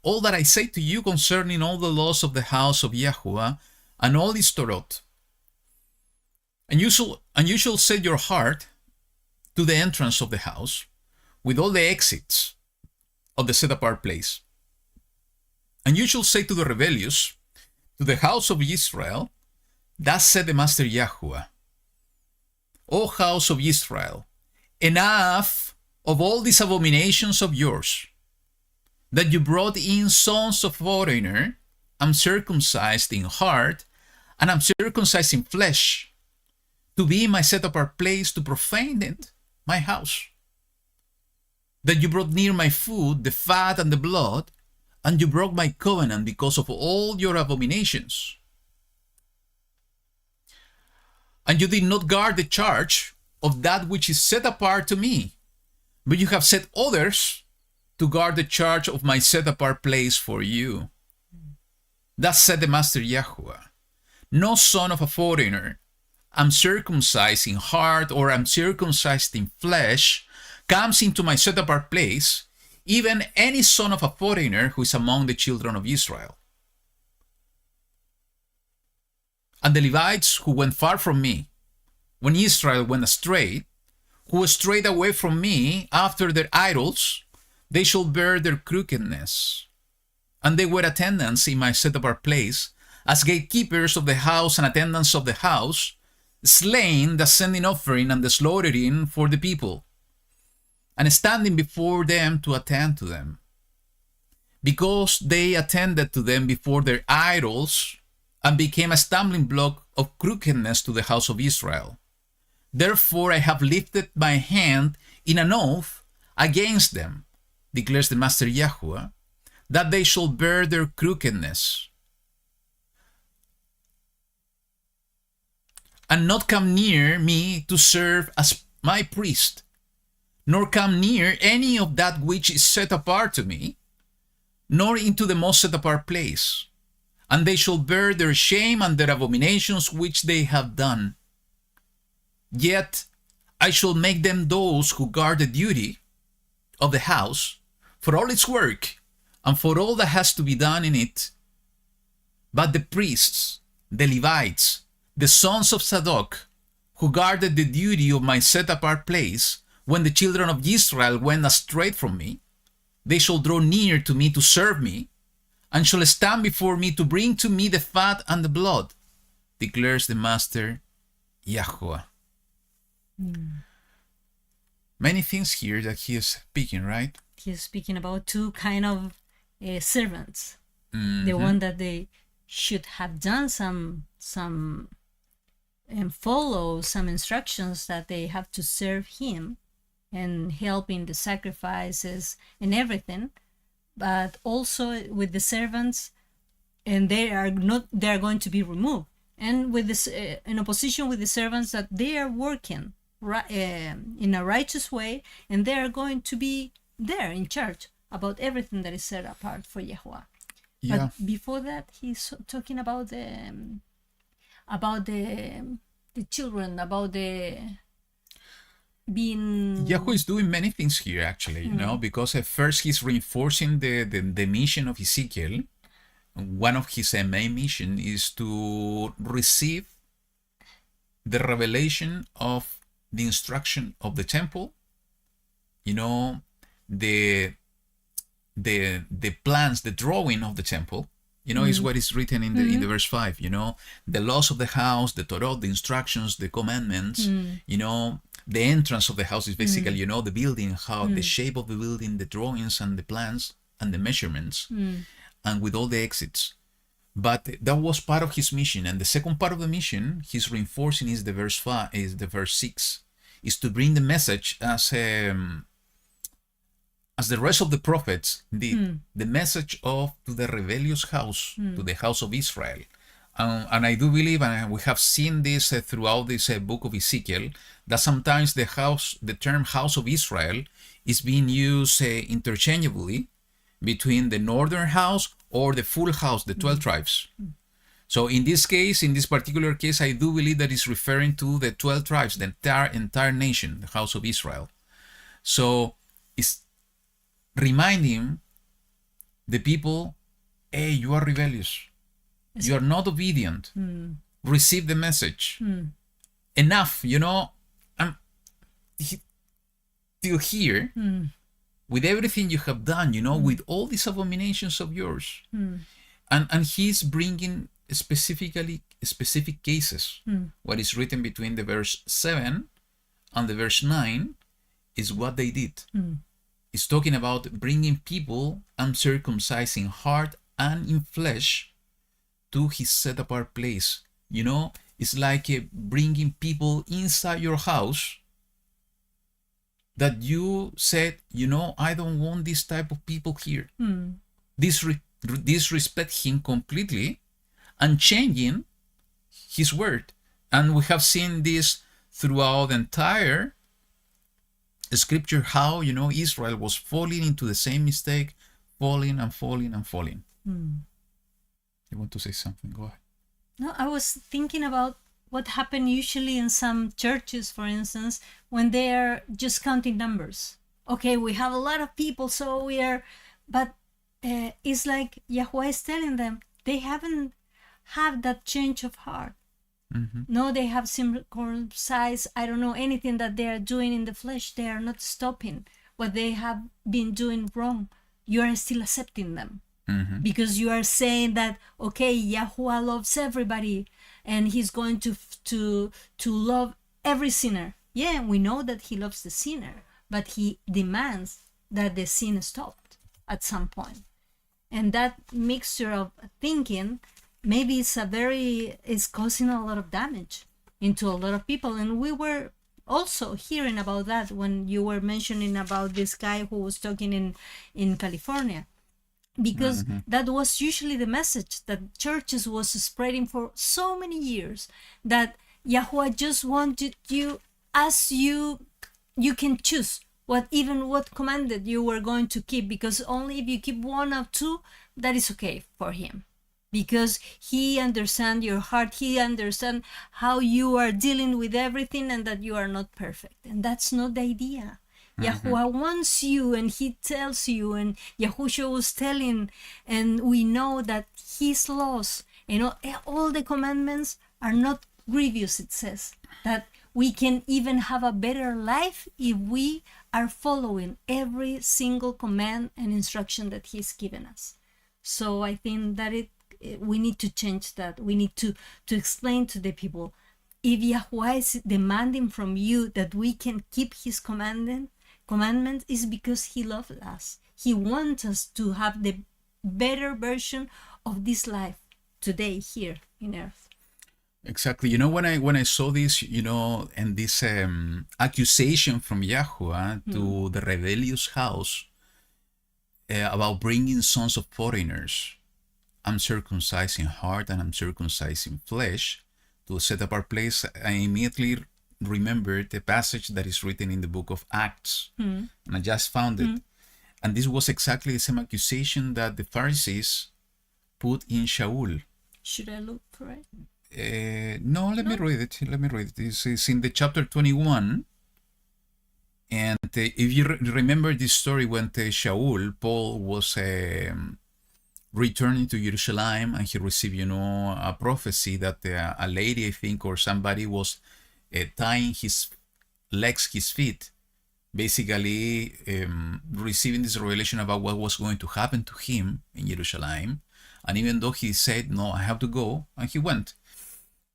all that I say to you concerning all the laws of the house of YaHuWaH and all its Torah. And you shall set your heart to the entrance of the house with all the exits of the set apart place. And you shall say to the rebellious, to the house of Israel, thus said the Master YaHuWaH, O house of Israel, enough of all these abominations of yours, that you brought in sons of foreigner, uncircumcised in heart, and uncircumcised in flesh, to be in my set apart place, to profane it, my house. That you brought near my food the fat and the blood, and you broke my covenant because of all your abominations. And you did not guard the charge of that which is set apart to me, but you have set others to guard the charge of my set apart place for you. Thus said the Master YaHuWaH, no son of a foreigner, uncircumcised in heart or uncircumcised in flesh, comes into my set apart place, even any son of a foreigner who is among the children of Israel. And the Levites who went far from me, when Israel went astray, who strayed away from me after their idols, they shall bear their crookedness. And they were attendants in my set apart place, as gatekeepers of the house and attendants of the house, slaying the sending offering and the slaughtering for the people, and standing before them to attend to them. Because they attended to them before their idols, and became a stumbling block of crookedness to the house of Israel. Therefore I have lifted my hand in an oath against them, declares the Master YaHuWaH, that they shall bear their crookedness, and not come near me to serve as my priest, nor come near any of that which is set apart to me, nor into the most set apart place. And they shall bear their shame and their abominations which they have done. Yet I shall make them those who guard the duty of the house for all its work and for all that has to be done in it. But the priests, the Levites, the sons of Tsadoq, who guarded the duty of my set apart place when the children of Israel went astray from me, they shall draw near to me to serve me, and shall stand before me to bring to me the fat and the blood, declares the Master YaHuWaH. Many things here that he is speaking, right? He is speaking about two kind of servants. The one that they should have done some and follow some instructions that they have to serve him and help in the sacrifices and everything, but also with the servants, and they are going to be removed, and with this in opposition with the servants that they are working in a righteous way, and they are going to be there in charge about everything that is set apart for YaHuWaH. Yeah. But before that, he's talking about the children, about the being. YaHuWaH is doing many things here, actually, you know, because at first he's reinforcing the mission of Ezekiel. One of his main mission is to receive the revelation of the instruction of the temple, you know, the plans, the drawing of the temple, you know, is what is written in the verse 5, you know, the laws of the house, the Torah, the instructions, the commandments, you know, the entrance of the house is basically, you know, the building, how the shape of the building, the drawings and the plans and the measurements, and with all the exits. But that was part of his mission. And the second part of the mission, he's reinforcing is the verse 5, is the verse 6, is to bring the message as the rest of the prophets did, the message of to the rebellious house, to the house of Israel. And I do believe, and we have seen this throughout this book of Ezekiel, that sometimes the term house of Israel is being used interchangeably between the northern house or the full house, the 12 tribes. So in this case, in this particular case, I do believe that it's referring to the 12 tribes, the entire nation, the house of Israel. So it's reminding the people, hey, you are rebellious. You are not obedient. Receive the message. Enough, you know. Till here, with everything you have done, you know, with all these abominations of yours. And he's bringing specific cases. What is written between the verse 7 and the verse 9 is what they did. It's talking about bringing people uncircumcised in heart and in flesh to his set apart place. You know, it's like bringing people inside your house that you said, you know, I don't want this type of people here. Disrespect him completely and changing his word. And we have seen this throughout the entire scripture, how, you know, Israel was falling into the same mistake, falling and falling and falling. You want to say something? Go ahead. No, I was thinking about what happened usually in some churches, for instance, when they are just counting numbers. Okay, we have a lot of people, so we are, but it's like YaHuWaH is telling them they haven't had that change of heart. No, they have circumcised, I don't know, anything that they are doing in the flesh. They are not stopping what they have been doing wrong. You are still accepting them. Because you are saying that, okay, YaHuWaH loves everybody and he's going to love every sinner. Yeah, we know that he loves the sinner, but he demands that the sin stopped at some point. And that mixture of thinking, maybe it's causing a lot of damage into a lot of people. And we were also hearing about that when you were mentioning about this guy who was talking in California. Because that was usually the message that churches was spreading for so many years, that YaHuWaH just wanted you, as you can choose what commanded you were going to keep, because only if you keep one or two, that is okay for him, because he understands your heart, he understands how you are dealing with everything, and that you are not perfect. And that's not the idea. YaHuWaH wants you, and he tells you, and Yahushua was telling, and we know that his laws, all the commandments are not grievous. It says that we can even have a better life if we are following every single command and instruction that he's given us. So I think that we need to change that. We need to explain to the people, if YaHuWaH is demanding from you that we can keep his commandment is because he loves us. He wants us to have the better version of this life today here in earth. Exactly. When I saw this, and this accusation from YaHuWaH to the rebellious house about bringing sons of foreigners, uncircumcised in heart and uncircumcised in flesh, to a set apart place, I immediately remembered the passage that is written in the book of Acts. And I just found it. And this was exactly the same accusation that the Pharisees put in Shaul. Should I look for it? No, let me read it. This is in the chapter 21. And if you remember this story, when Paul was returning to Jerusalem, and he received, a prophecy that a lady, I think, or somebody was tying his feet, basically receiving this revelation about what was going to happen to him in Jerusalem. And even though he said, no, I have to go, and he went.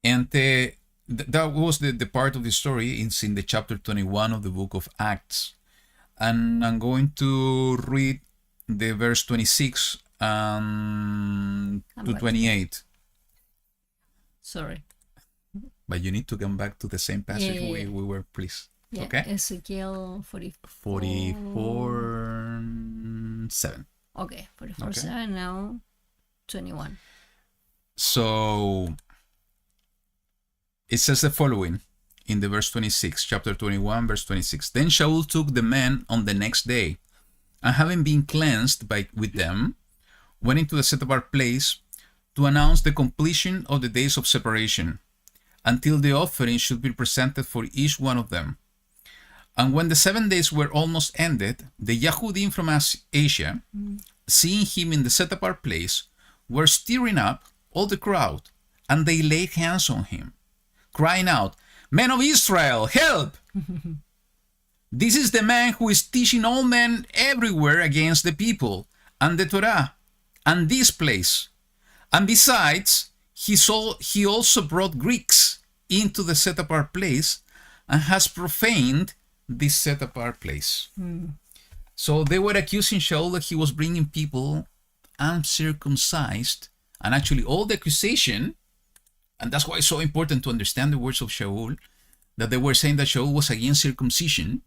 And that was the part of the story. It's in the chapter 21 of the book of Acts. And I'm going to read the verse 26 to 28. Sorry. But you need to come back to the same passage we were, please. Yeah, okay? Ezekiel 44:7. Okay, 44:7, now 21. So it says the following in the verse 26, chapter 21, verse 26. Then Shaul took the men on the next day, and having been cleansed with them, went into the set apart place to announce the completion of the days of separation, until the offering should be presented for each one of them. And when the 7 days were almost ended, the Yahudim from Asia, seeing him in the set apart place, were stirring up all the crowd, and they laid hands on him, crying out, "Men of Israel, help! This is the man who is teaching all men everywhere against the people and the Torah and this place. And besides, he also brought Greeks into the set apart place and has profaned this set apart place." So they were accusing Shaul that he was bringing people uncircumcised, and actually all the accusation, and that's why it's so important to understand the words of Shaul, that they were saying that Shaul was against circumcision.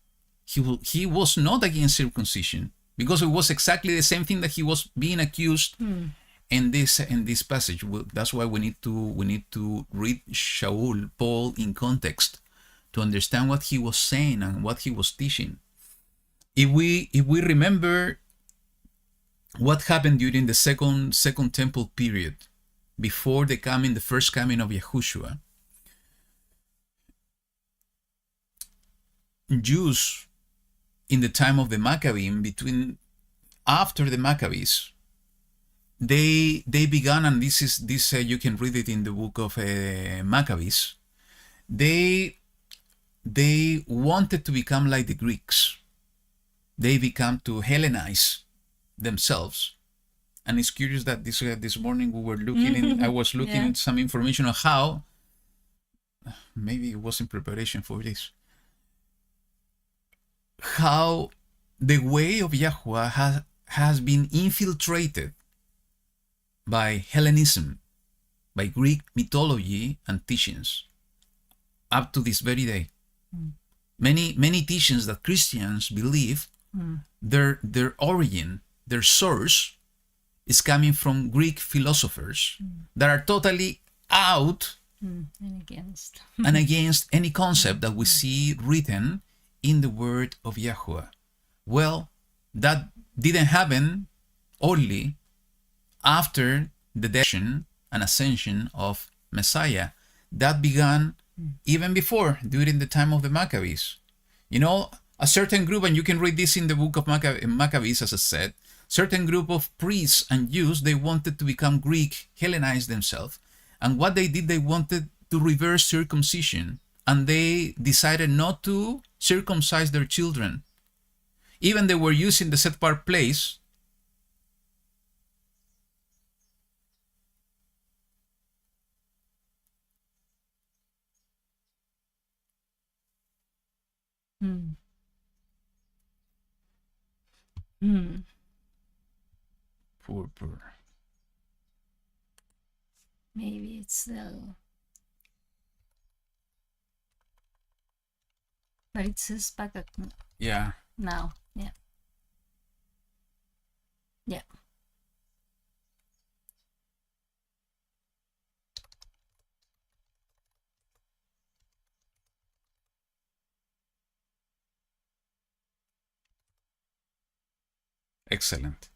He was not against circumcision, because it was exactly the same thing that he was being accused in this passage. That's why we need to read Paul in context to understand what he was saying and what he was teaching. If we remember what happened during the second temple period, before the first coming of Yahushua, Jews in the time of the Maccabees, after the Maccabees, they began, and this you can read it in the book of Maccabees. They wanted to become like the Greeks. They began to Hellenize themselves. And it's curious that this morning we were looking I was looking at some information on how, maybe it was in preparation for this, how the way of YaHuWaH has been infiltrated by Hellenism, by Greek mythology and teachings, up to this very day. Many teachings that Christians believe, their origin, their source, is coming from Greek philosophers that are totally out and against any concept that we see written in the word of YaHuWaH. Well, that didn't happen only after the death and ascension of Messiah. That began even before, during the time of the Maccabees. You know, a certain group, and you can read this in the book of Maccabees, as I said, certain group of priests and Jews, they wanted to become Greek, Hellenized themselves. And what they did, they wanted to reverse circumcision. And they decided not to circumcise their children. Even they were using the set apart place. Poor. Maybe it's still. But it says back at Yeah. now. Yeah. Yeah. Excellent.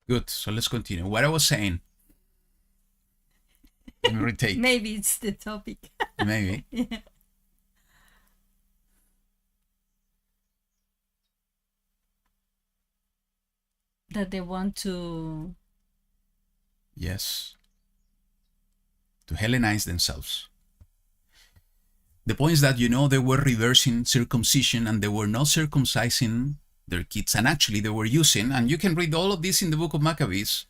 Good. So let's continue. What I was saying. Let me retake. Maybe it's the topic. Maybe. Yeah. That they want to. Yes. To Hellenize themselves. The point is that, you know, they were reversing circumcision and they were not circumcising their kids. And actually they were using, and you can read all of this in the book of Maccabees,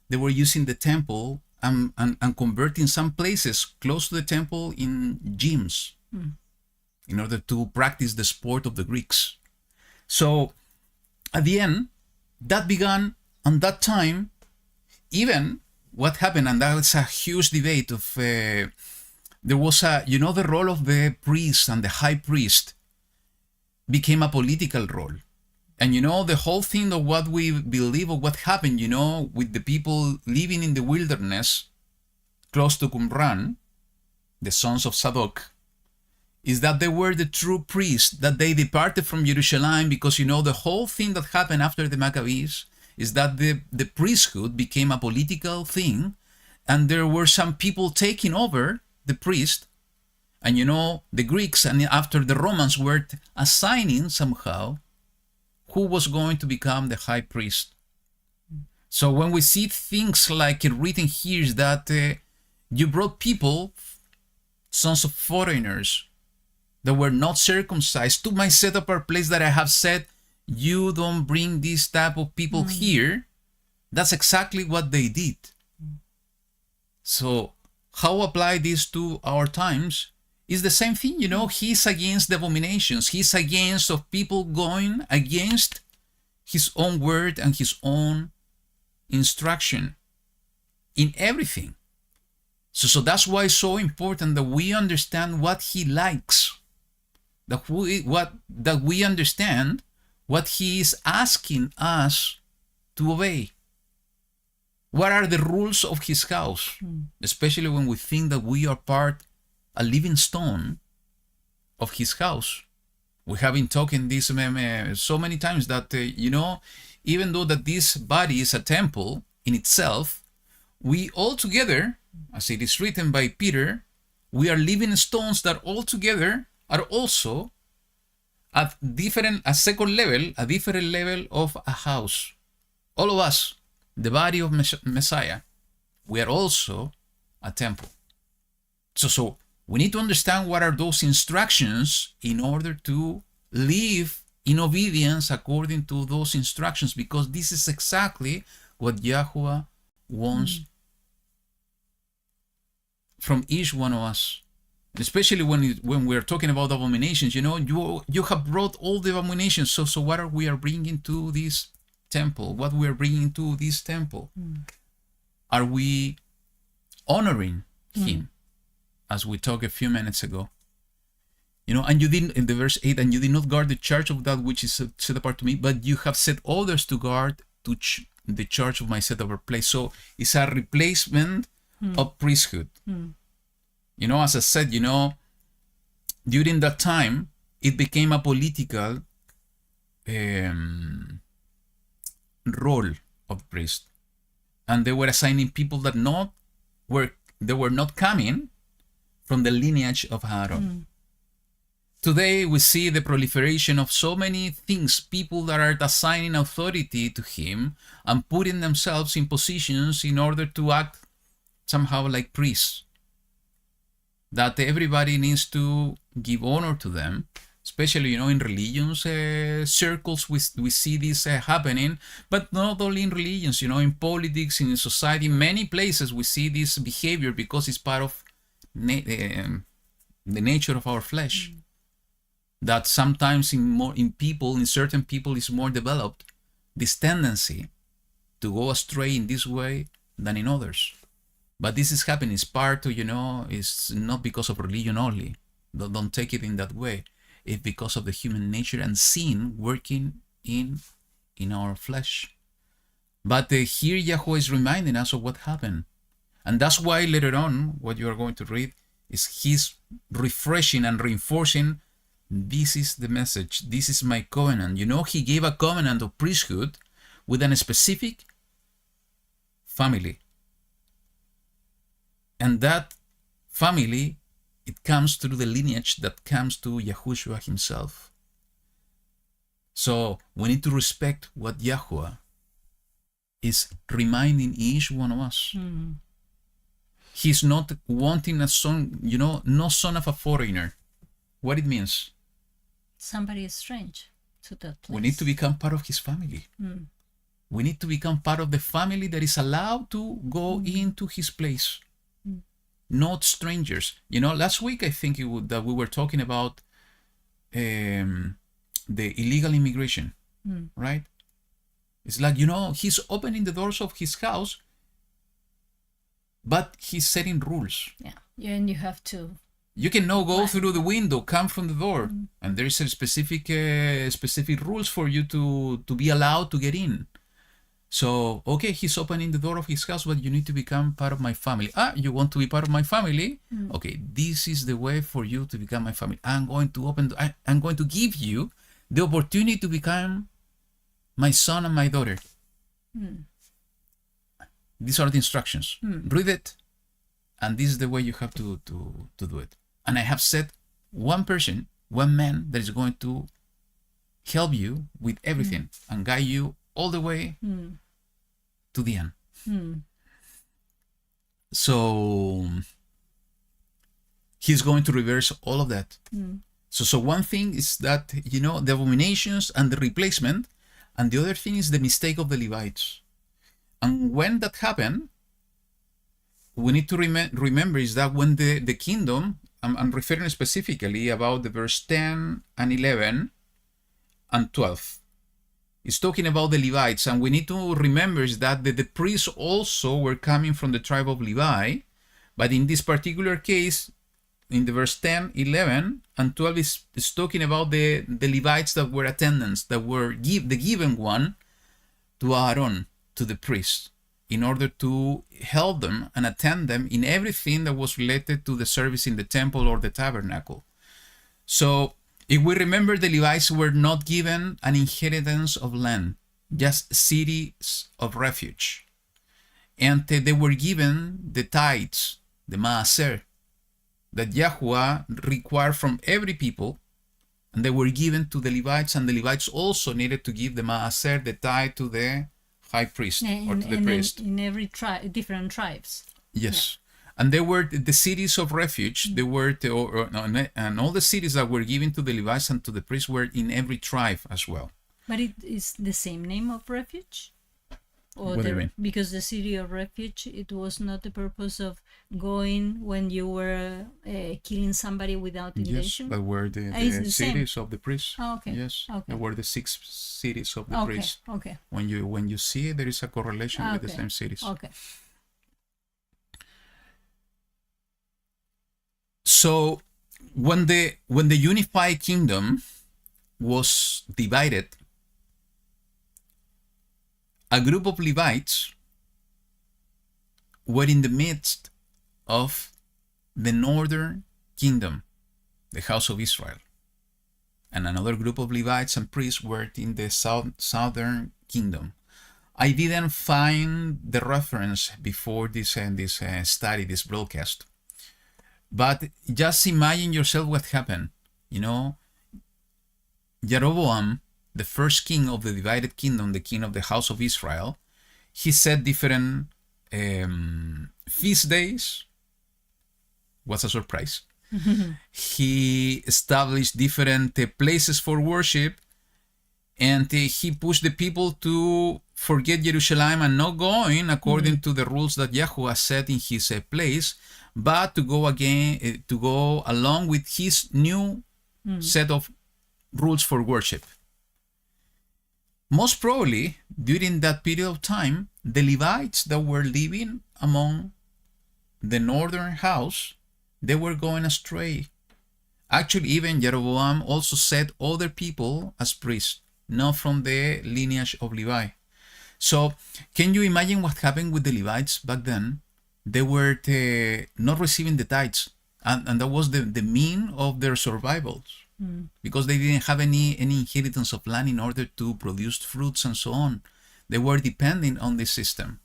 they were using the temple and converting some places close to the temple in gyms in order to practice the sport of the Greeks. So at the end, that began on that time. Even what happened, and that was a huge debate of, there was a, you know, the role of the priest and the high priest became a political role. And you know, the whole thing of what we believe of what happened, you know, with the people living in the wilderness close to Qumran, the Sons of Tsadoq, is that they were the true priests, that they departed from Jerusalem, because, you know, the whole thing that happened after the Maccabees is that the priesthood became a political thing, and there were some people taking over the priest, and, you know, the Greeks and after the Romans were assigning somehow who was going to become the high priest. So when we see things like written here is that you brought people, sons of foreigners, that were not circumcised, to my set apart place that I have said, you don't bring this type of people here. That's exactly what they did. So how apply this to our times is the same thing, you know. He's against the abominations. He's against of people going against his own word and his own instruction in everything. So that's why it's so important that we understand what he likes, that we understand what he is asking us to obey. What are the rules of his house? Especially when we think that we are a living stone of his house. We have been talking this so many times that, you know, even though that this body is a temple in itself, we all together, as it is written by Peter, we are living stones that all together are also at a second level, a different level of a house. All of us, the body of Messiah, we are also a temple. So we need to understand what are those instructions in order to live in obedience according to those instructions, because this is exactly what YaHuWaH wants from each one of us. Especially when we're talking about abominations, you know, you have brought all the abominations. So what are we bringing to this temple? What we are bringing to this temple? Are we honoring him, as we talked a few minutes ago? You know, and you didn't, in the verse 8, and you did not guard the charge of that which is set apart to me, but you have set others to guard the charge of my set apart place. So it's a replacement of priesthood. You know, as I said, you know, during that time, it became a political role of priest. And they were assigning people that were not coming from the lineage of Aaron. Today, we see the proliferation of so many things, people that are assigning authority to him and putting themselves in positions in order to act somehow like priests. That everybody needs to give honor to them, especially, you know, in religions circles, we see this happening, but not only in religions, you know, in politics, in society, many places we see this behavior because it's part of the nature of our flesh. That sometimes in certain people is more developed, this tendency to go astray in this way than in others. But this is happening, it's part of, you know, it's not because of religion only. Don't take it in that way. It's because of the human nature and sin working in our flesh. But here YaHuWaH is reminding us of what happened. And that's why later on, what you are going to read is he's refreshing and reinforcing, this is the message, this is my covenant. You know, he gave a covenant of priesthood with a specific family. And that family, it comes through the lineage that comes to YaHuWaH himself. So we need to respect what YaHuWaH is reminding each one of us. He's not wanting a son, you know, no son of a foreigner. What it means? Somebody is strange to that place. We need to become part of his family. We need to become part of the family that is allowed to go into his place. Not strangers. You know, last week I think that we were talking about the illegal immigration, right? It's like, you know, he's opening the doors of his house, but he's setting rules. Yeah, and you have to. You cannot go through the window, come from the door, and there is a specific rules for you to be allowed to get in. So, okay, he's opening the door of his house, but you need to become part of my family. You want to be part of my family? Okay, this is the way for you to become my family. I'm going to give you the opportunity to become my son and my daughter. These are the instructions. Read it, and this is the way you have to do it. And I have set one person, one man that is going to help you with everything and guide you all the way to the end. So he's going to reverse all of that. So one thing is that, you know, the abominations and the replacement, and the other thing is the mistake of the Levites. And when that happened, we need to remember is that when the kingdom, I'm referring specifically about the verse 10 and 11 and 12. It's talking about the Levites, and we need to remember is that the priests also were coming from the tribe of Levi, but in this particular case, in the verse 10, 11, and 12 is talking about the Levites that were attendants, that were the given one to Aaron, to the priest, in order to help them and attend them in everything that was related to the service in the temple or the tabernacle. So if we remember, the Levites were not given an inheritance of land, just cities of refuge. And they were given the tithes, the maaser, that YaHuWaH required from every people, and they were given to the Levites, and the Levites also needed to give the maaser, the tithe, to the high priest or to the priest. In every tribe, different tribes. Yes. And they were the cities of refuge. They were, and all the cities that were given to the Levites and to the priests were in every tribe as well. But it is the same name of refuge? Or What do you mean? Because the city of refuge, it was not the purpose of going when you were killing somebody without invasion? Yes, that were the cities of the priests. Oh, okay. Yes, Okay. they were the 6 cities of the priests. Okay. When you see it, there is a correlation with the same cities. Okay. So when the unified kingdom was divided, a group of Levites were in the midst of the northern kingdom, the house of Israel, and another group of Levites and priests were in the southern kingdom. I didn't find the reference before this study, this broadcast, but just imagine yourself what happened. You know, Jeroboam, the first king of the divided kingdom, the king of the house of Israel, he set different feast days. What's a surprise? He established different places for worship, and he pushed the people to forget Jerusalem and not going according to the rules that YaHuWaH set in his place, but to go along with his new set of rules for worship. Most probably, during that period of time, the Levites that were living among the northern house, they were going astray. Actually, even Jeroboam also set other people as priests, not from the lineage of Levi. So, can you imagine what happened with the Levites back then? They were not receiving the tithes, and that was the mean of their survival. Because they didn't have any inheritance of land in order to produce fruits and so on. They were depending on this system.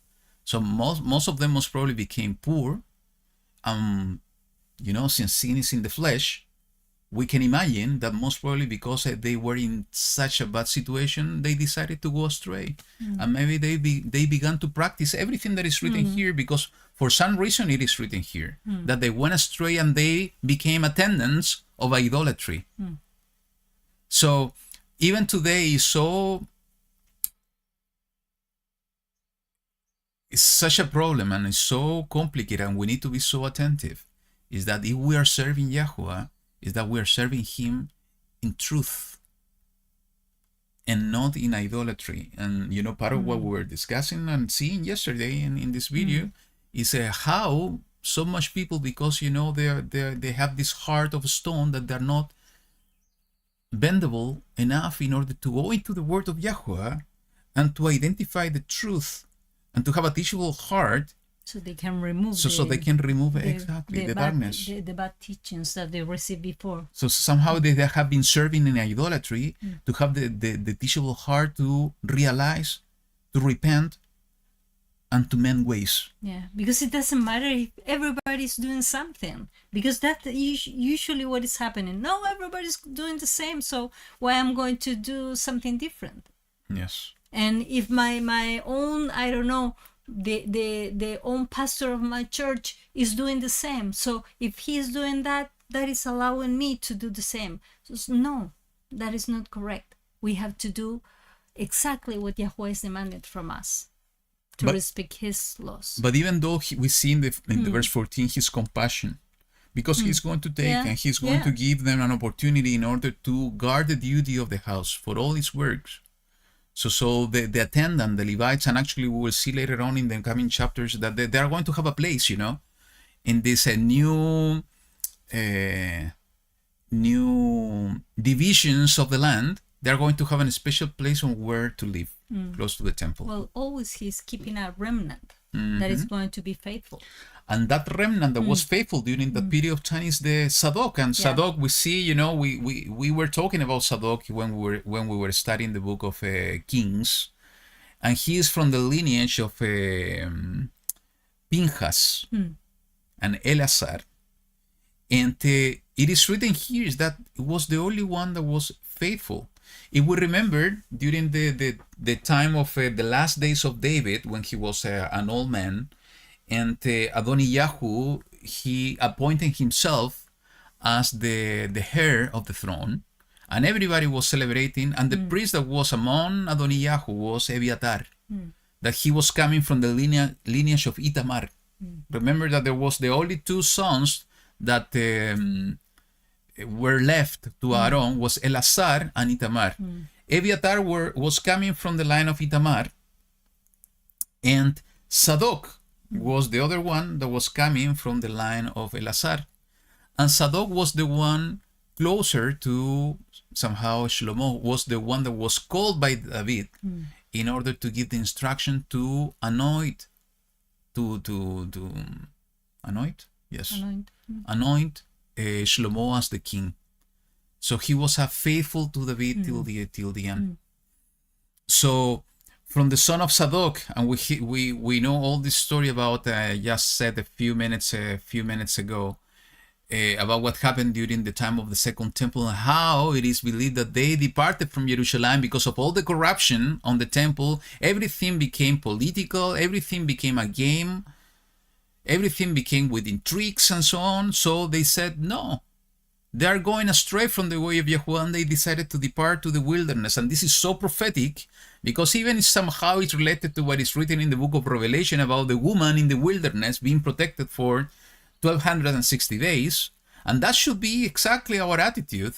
So most of them most probably became poor. Since sin is in the flesh, we can imagine that most probably because they were in such a bad situation, they decided to go astray. And maybe they began to practice everything that is written here, because for some reason it is written here, that they went astray and they became attendants of idolatry. So even today it's such a problem, and it's so complicated, and we need to be so attentive, is that if we are serving YaHuWaH, is that we are serving him in truth and not in idolatry. And part of what we were discussing and seeing yesterday in this video is how so much people, because they have this heart of stone, that they're not bendable enough in order to go into the word of YaHuWaH and to identify the truth and to have a teachable heart, so they can remove the darkness, the bad teachings that they received before. So somehow they have been serving in idolatry, to have the teachable heart to realize, to repent, and to mend ways. Yeah, because it doesn't matter if everybody's doing something, because that's usually what is happening. No, everybody's doing the same, so why I'm going to do something different? Yes. And if my own, I don't know, the own pastor of my church is doing the same, so if he's doing that is allowing me to do the same. So no, that is not correct. We have to do exactly what YaHuWaH is demanded from us, to respect his laws. But even though we see in the verse 14 his compassion, because he's going to take and he's going to give them an opportunity in order to guard the duty of the house for all its works. So the attendant, the Levites, and actually we will see later on in the coming chapters that they are going to have a place, in this new divisions of the land. They are going to have a special place on where to live, close to the temple. Well, always he's keeping a remnant that is going to be faithful. And that remnant that was faithful during the period of time is the Tsadoq. And Tsadoq, we see, we were talking about Tsadoq when we were studying the book of Kings, and he is from the lineage of Pinchas and Eleazar. And it is written here is that it was the only one that was faithful. If we remember, during the time of the last days of David, when he was an old man, and Adoniyahu, he appointed himself as the heir of the throne, and everybody was celebrating, and the priest that was among Adoniyahu was Ebiatar, that he was coming from the lineage of Itamar. Remember that there was the only two sons that were left to Aaron was Eleazar and Itamar. Ebiatar was coming from the line of Itamar, and Tsadoq was the other one that was coming from the line of Eleazar. And Zadok was the one closer to, somehow Shlomo was the one that was called by David in order to give the instruction to anoint, to anoint? Yes. Anoint Shlomo as the king. So he was faithful to David till the end. So from the son of Tsadoq, and we know all this story about just said a few minutes ago about what happened during the time of the Second Temple and how it is believed that they departed from Jerusalem because of all the corruption on the temple. Everything became political. Everything became a game. Everything became with intrigues and so on. So they said no. They are going astray from the way of YaHuWaH, and they decided to depart to the wilderness. And this is so prophetic because even if somehow it's related to what is written in the book of Revelation about the woman in the wilderness being protected for 1260 days. And that should be exactly our attitude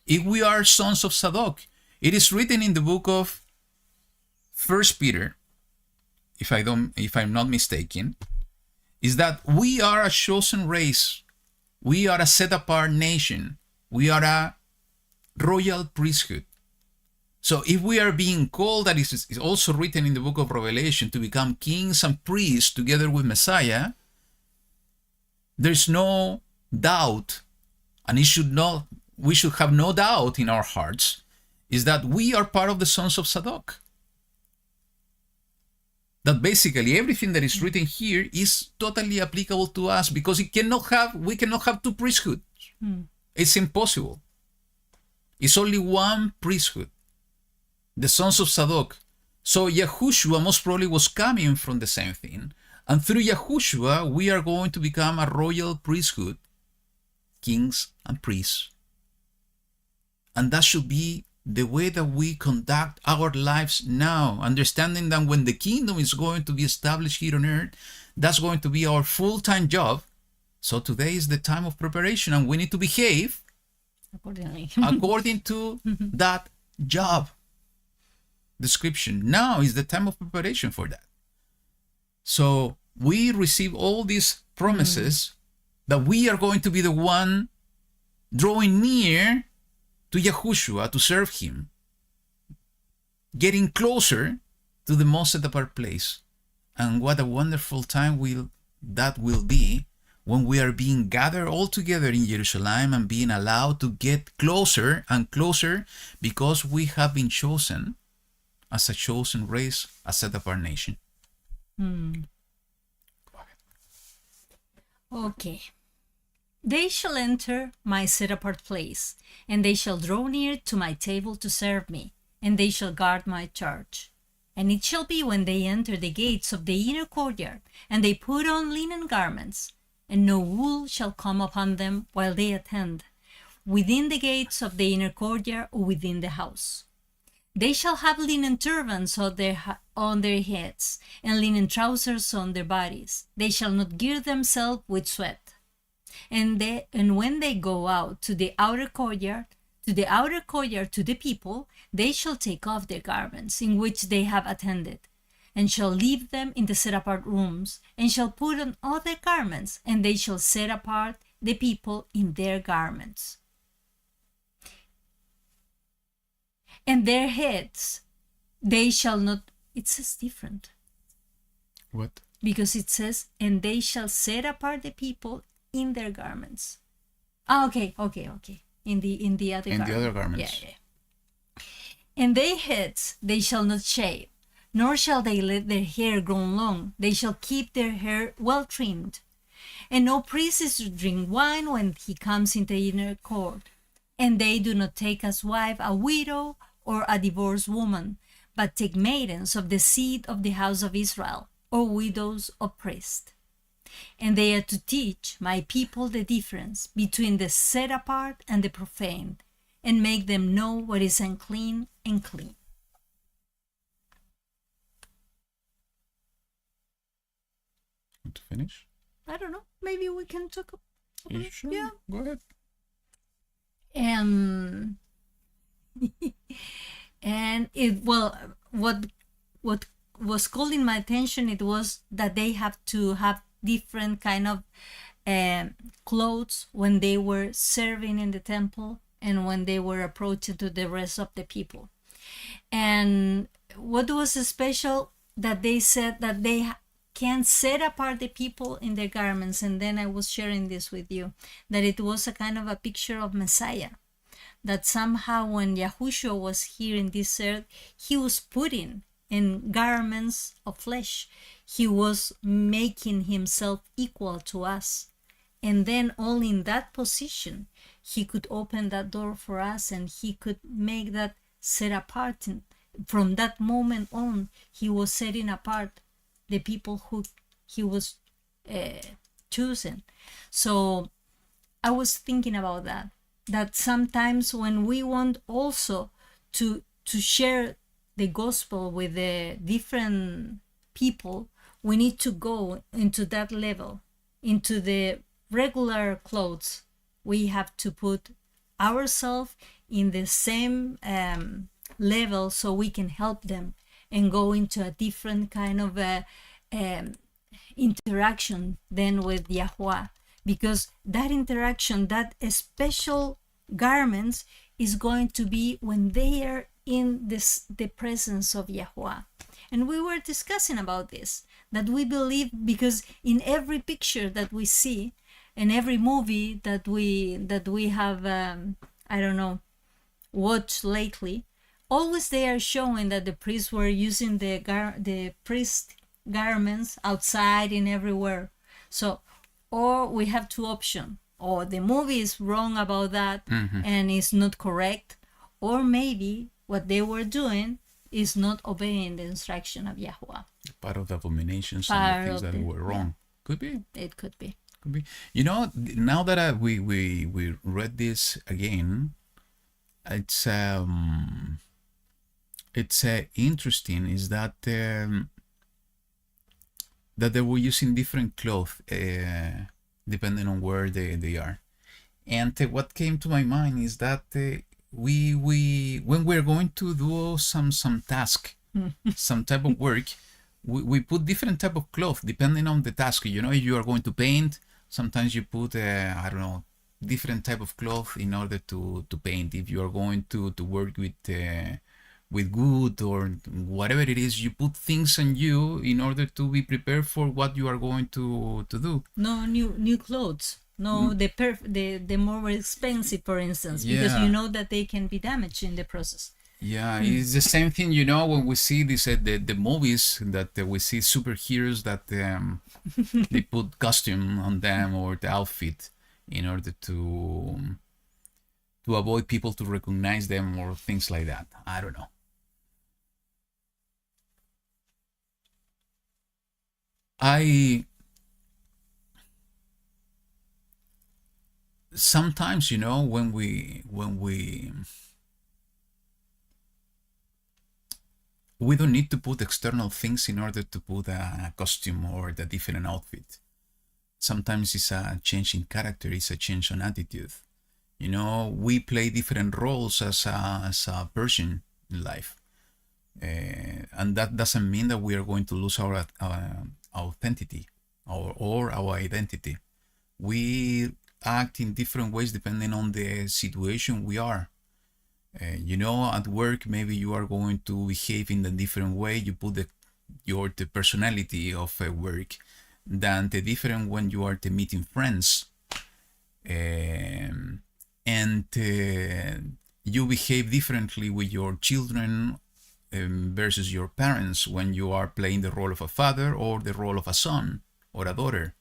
if we are sons of Tsadoq. It is written in the book of 1 Peter, if I'm not mistaken, is that we are a chosen race. We are a set-apart nation. We are a royal priesthood. So if we are being called, that is also written in the book of Revelation, to become kings and priests together with Messiah, there's no doubt, and we should have no doubt in our hearts, is that we are part of the Sons of Tsadoq. That basically everything that is written here is totally applicable to us because we cannot have two priesthoods. It's impossible. It's only one priesthood, the Sons of Tsadoq. So YaHuWaH most probably was coming from the same thing. And through YaHuWaH, we are going to become a royal priesthood, kings and priests. And that should be the way that we conduct our lives now, understanding that when the kingdom is going to be established here on earth, that's going to be our full-time job. So today is the time of preparation, and we need to behave according to that job description. Now is the time of preparation for that. So we receive all these promises that we are going to be the one drawing near to YaHuWaH to serve him, getting closer to the most set-apart place. And what a wonderful time that will be when we are being gathered all together in Jerusalem and being allowed to get closer and closer because we have been chosen as a chosen race, a set-apart nation. Okay. They shall enter my set-apart place, and they shall draw near to my table to serve me, and they shall guard my church. And it shall be when they enter the gates of the inner courtyard, and they put on linen garments, and no wool shall come upon them while they attend, within the gates of the inner courtyard or within the house. They shall have linen turbans on their heads, and linen trousers on their bodies. They shall not gird themselves with sweat. And when they go out to the outer courtyard, to the people, they shall take off their garments in which they have attended, and shall leave them in the set-apart rooms, and shall put on other garments, and they shall set apart the people in their garments. And their heads, they shall not, it says different. What? Because it says, and they shall set apart the people in their garments. Okay. In the other garments. Yeah. And their heads they shall not shave, nor shall they let their hair grow long. They shall keep their hair well trimmed. And no priest is to drink wine when he comes into the inner court. And they do not take as wife a widow or a divorced woman, but take maidens of the seed of the house of Israel, or widows of priests. And they are to teach my people the difference between the set apart and the profane, and make them know what is unclean and clean. Want to finish? I don't know. Maybe we can talk about it. Sure. Yeah. Go ahead. And what was calling my attention, it was that they have to have different kind of clothes when they were serving in the temple and when they were approaching to the rest of the people. And what was special that they said that they can set apart the people in their garments. And then I was sharing this with you, that it was a kind of a picture of Messiah, that somehow when YaHuWaH was here in this earth, he was putting in garments of flesh. He was making himself equal to us. And then only in that position, he could open that door for us, and he could make that set apart. And from that moment on, he was setting apart the people who he was choosing. So I was thinking about that sometimes when we want also to share the gospel with the different people, we need to go into that level, into the regular clothes. We have to put ourselves in the same level so we can help them and go into a different kind of interaction than with YaHuWaH, because that interaction, that special garments is going to be when they are in the presence of YaHuWaH. And we were discussing about this, that we believe, because in every picture that we see, in every movie that we have watched lately, always they are showing that the priests were using the priest garments outside and everywhere. So, or we have two options: or the movie is wrong about that and is not correct, or maybe what they were doing is not obeying the instruction of YaHuWaH. Part of the abominations and the things that were wrong. Could be. It could be. Could be. You know, now that we read this again, it's interesting is that that they were using different clothes depending on where they are. And what came to my mind is that we when we're going to do some task, some type of work, we put different type of clothes depending on the task. You know, if you are going to paint, sometimes you put different type of clothes in order to paint. If you are going to work with wood or whatever it is, you put things on you in order to be prepared for what you are going to do. No new clothes. No, the more expensive, for instance, because you know that they can be damaged in the process. Yeah, it's the same thing, you know, when we see this the movies that we see superheroes that they put costume on them or the outfit in order to avoid people to recognize them or things like that. I don't know. Sometimes, you know, when we don't need to put external things in order to put a costume or the different outfit. Sometimes it's a change in character, it's a change in attitude. You know, we play different roles as a person in life. And that doesn't mean that we are going to lose our authenticity or our identity. We act in different ways depending on the situation we are. You know, at work, maybe you are going to behave in a different way. You put the personality of work than the different when you are meeting friends. And you behave differently with your children versus your parents when you are playing the role of a father or the role of a son or a daughter.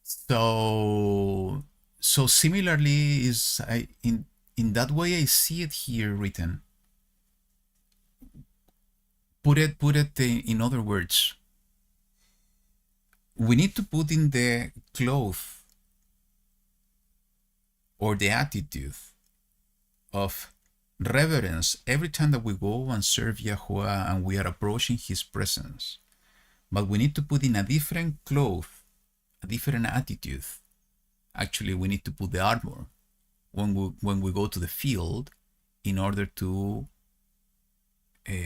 So similarly is in that way I see it here written. Put it in other words. We need to put in the cloth or the attitude of reverence every time that we go and serve YaHuWaH and we are approaching His presence. But we need to put in a different cloth, a different attitude. Actually, we need to put the armor when we go to the field in order to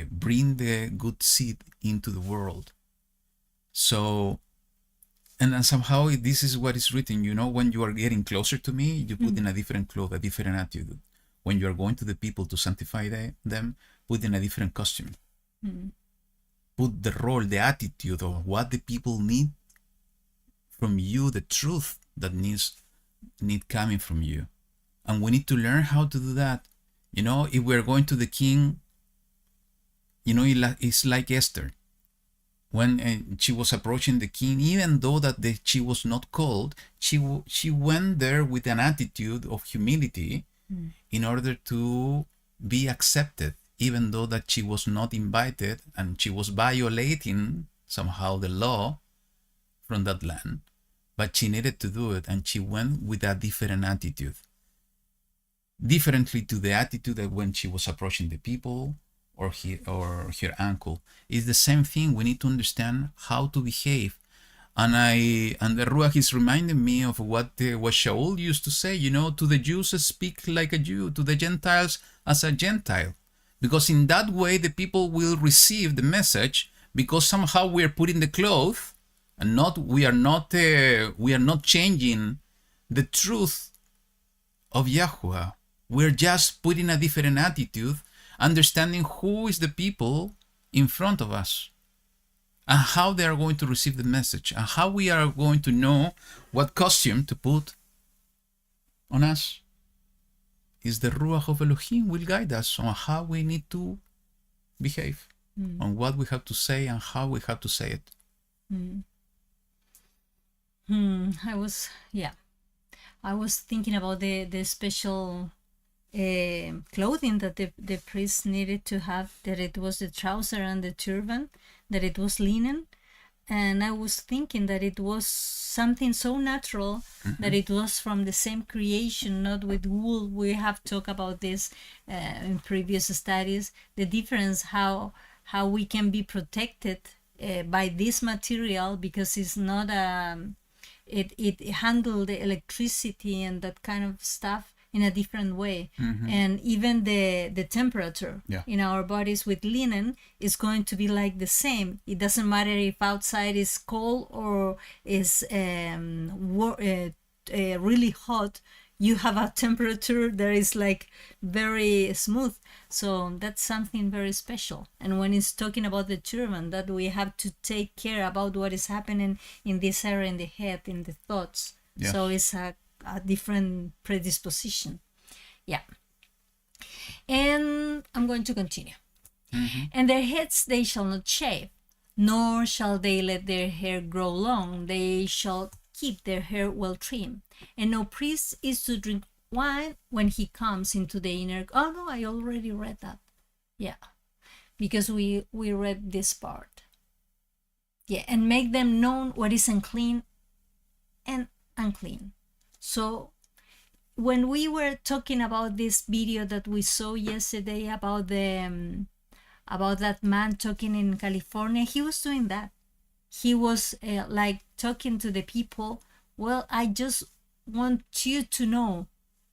bring the good seed into the world. So And then somehow this is what is written, when you are getting closer to me, you put in a different cloth, a different attitude. When you are going to the people to sanctify them, put in a different costume. Put the role, the attitude of what the people need from you, the truth that need coming from you. And we need to learn how to do that. If we're going to the king, it's like Esther. When she was approaching the king, even though that she was not called, she went there with an attitude of humility in order to be accepted, even though that she was not invited and she was violating somehow the law from that land. But she needed to do it, and she went with a different attitude. Differently to the attitude that when she was approaching the people or her uncle. It's the same thing. We need to understand how to behave. And the Ruach is reminding me of what Shaul used to say, to the Jews speak like a Jew, to the Gentiles as a Gentile. Because in that way the people will receive the message, because somehow we are putting the cloth and we are not changing the truth of YaHuWaH. We're just putting a different attitude, understanding who is the people in front of us and how they are going to receive the message and how we are going to know what costume to put on us. Is the Ruach of Elohim will guide us on how we need to behave, on what we have to say and how we have to say it. I was thinking about the special clothing that the priest needed to have, that it was the trouser and the turban, that it was linen. And I was thinking that it was something so natural, that it was from the same creation, not with wool. We have talked about this in previous studies, the difference how we can be protected by this material, because it's not it handled the electricity and that kind of stuff in a different way. And even the temperature in our bodies with linen is going to be like the same. It doesn't matter if outside is cold or is really hot. You have a temperature that is like very smooth. So that's something very special. And when it's talking about the turban, that we have to take care about what is happening in this area, in the head, in the thoughts. So it's a different predisposition. And I'm going to continue. And their heads they shall not shave, nor shall they let their hair grow long. They shall keep their hair well trimmed. And no priest is to drink wine when he comes into the inner. Oh no, I already read that. Because we read this part. And make them known what is unclean and unclean. So when we were talking about this video that we saw yesterday about that man talking in California, he was doing that. He was like talking to the people. Well, I just want you to know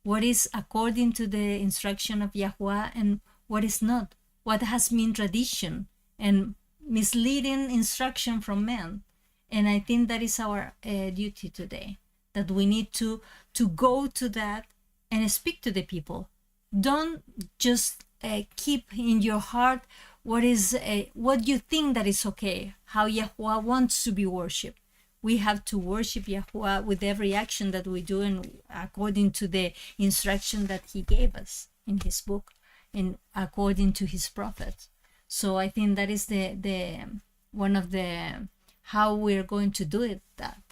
what is according to the instruction of YaHuWaH and what is not, what has been tradition and misleading instruction from men. And I think that is our duty today, that we need to go to that and speak to the people. Don't just keep in your heart what you think that is okay, how YaHuWaH wants to be worshipped. We have to worship YaHuWaH with every action that we do and according to the instruction that he gave us in his book and according to his prophets. So I think that is the one of the how we're going to do it. That.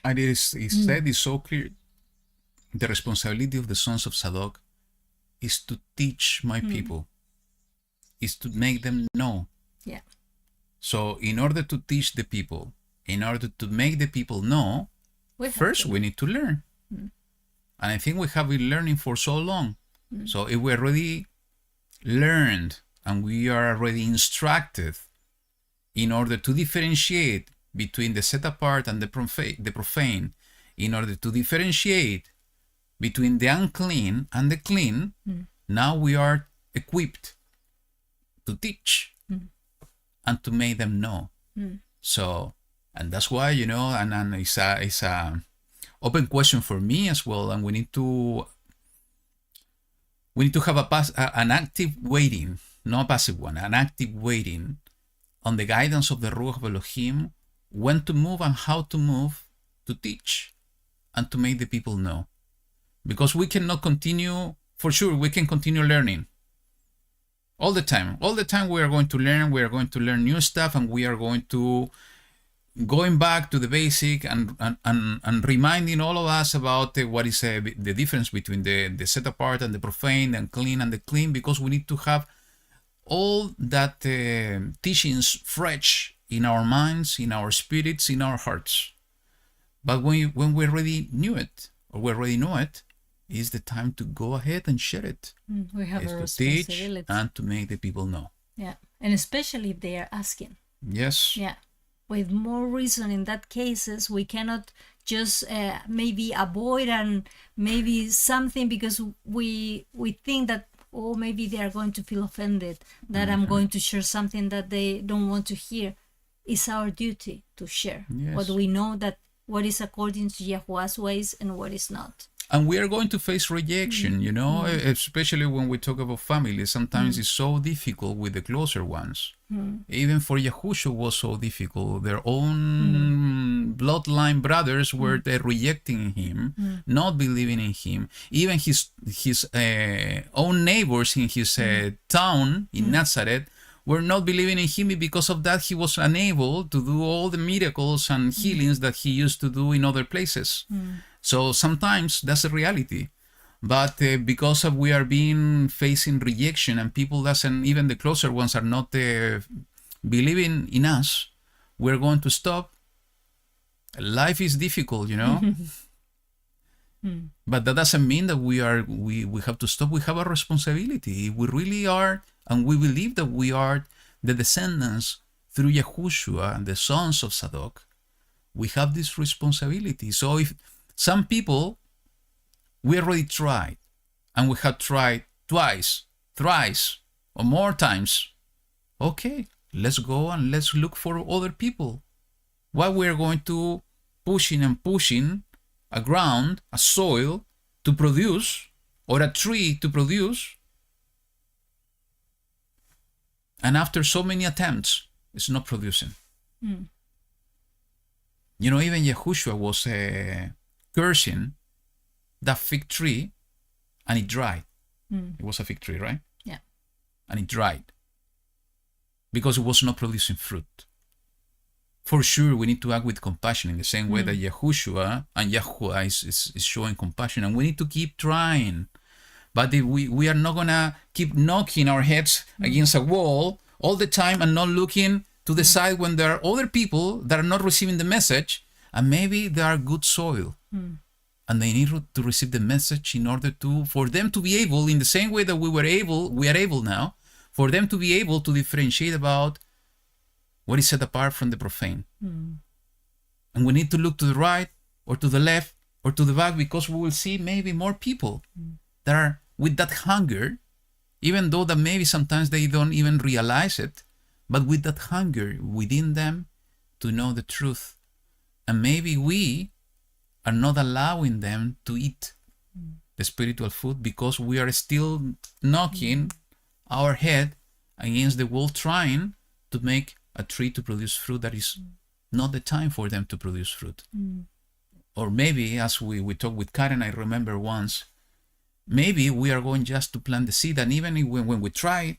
And it said is so clear. The responsibility of the Sons of Tsadoq is to teach my people, is to make them know. So in order to teach the people, in order to make the people know, first we need to learn. And I think we have been learning for so long. So if we already learned and we are already instructed in order to differentiate between the set apart and the profane, in order to differentiate between the unclean and the clean, now we are equipped to teach and to make them know. So And that's why, and it's a open question for me as well. And we need to have an active waiting, not a passive one, an active waiting on the guidance of the Ruach of Elohim, when to move and how to move, to teach and to make the people know. Because we cannot continue, for sure, we can continue learning. All the time we are going to learn new stuff, and we are going back to the basic and reminding all of us about what is the difference between the set apart and the profane, and clean and the clean, because we need to have all that teachings fresh in our minds, in our spirits, in our hearts. But when we already knew it, or we already know it, is the time to go ahead and share it. We have a responsibility. responsibility. Teach and to make the people know. Yeah, and especially if they are asking. Yes. Yeah, with more reason in that cases, we cannot just maybe avoid and maybe something because we think that, oh, maybe they are going to feel offended that I'm going to share something that they don't want to hear. It's our duty to share what we know, that what is according to YaHuWaH's ways and what is not. And we are going to face rejection, especially when we talk about family. Sometimes it's so difficult with the closer ones. Even for Yahushua was so difficult. Their own bloodline brothers were rejecting him, not believing in him. Even his own neighbors in his town in Nazareth were not believing in him. Because of that, he was unable to do all the miracles and healings that he used to do in other places. So sometimes that's the reality. But because we are facing rejection, and people even the closer ones are not believing in us, we're going to stop. Life is difficult, But that doesn't mean that we have to stop. We have a responsibility. We really are, and we believe that we are the descendants through Yahushua and the Sons of Tsadoq. We have this responsibility. So if some people, we already tried, and we have tried twice, thrice, or more times. Okay, let's go and let's look for other people. Why we're going to pushing a ground, a soil to produce, or a tree to produce, and after so many attempts, it's not producing. Even Yahushua was cursing that fig tree, and it dried. It was a fig tree, right? Yeah. And it dried because it was not producing fruit. For sure, we need to act with compassion in the same way that Yahushua and YaHuWaH is showing compassion, and we need to keep trying. But if we are not going to keep knocking our heads against a wall all the time and not looking to the side when there are other people that are not receiving the message, and maybe they are good soil. And they need to receive the message in order for them to be able, in the same way that we are able now, for them to be able to differentiate about what is set apart from the profane. And we need to look to the right or to the left or to the back, because we will see maybe more people that are with that hunger, even though that maybe sometimes they don't even realize it, but with that hunger within them to know the truth. And maybe we are not allowing them to eat the spiritual food because we are still knocking our head against the wall, trying to make a tree to produce fruit that is not the time for them to produce fruit. Or maybe, as we talked with Karen, I remember once, maybe we are going just to plant the seed, and even when we try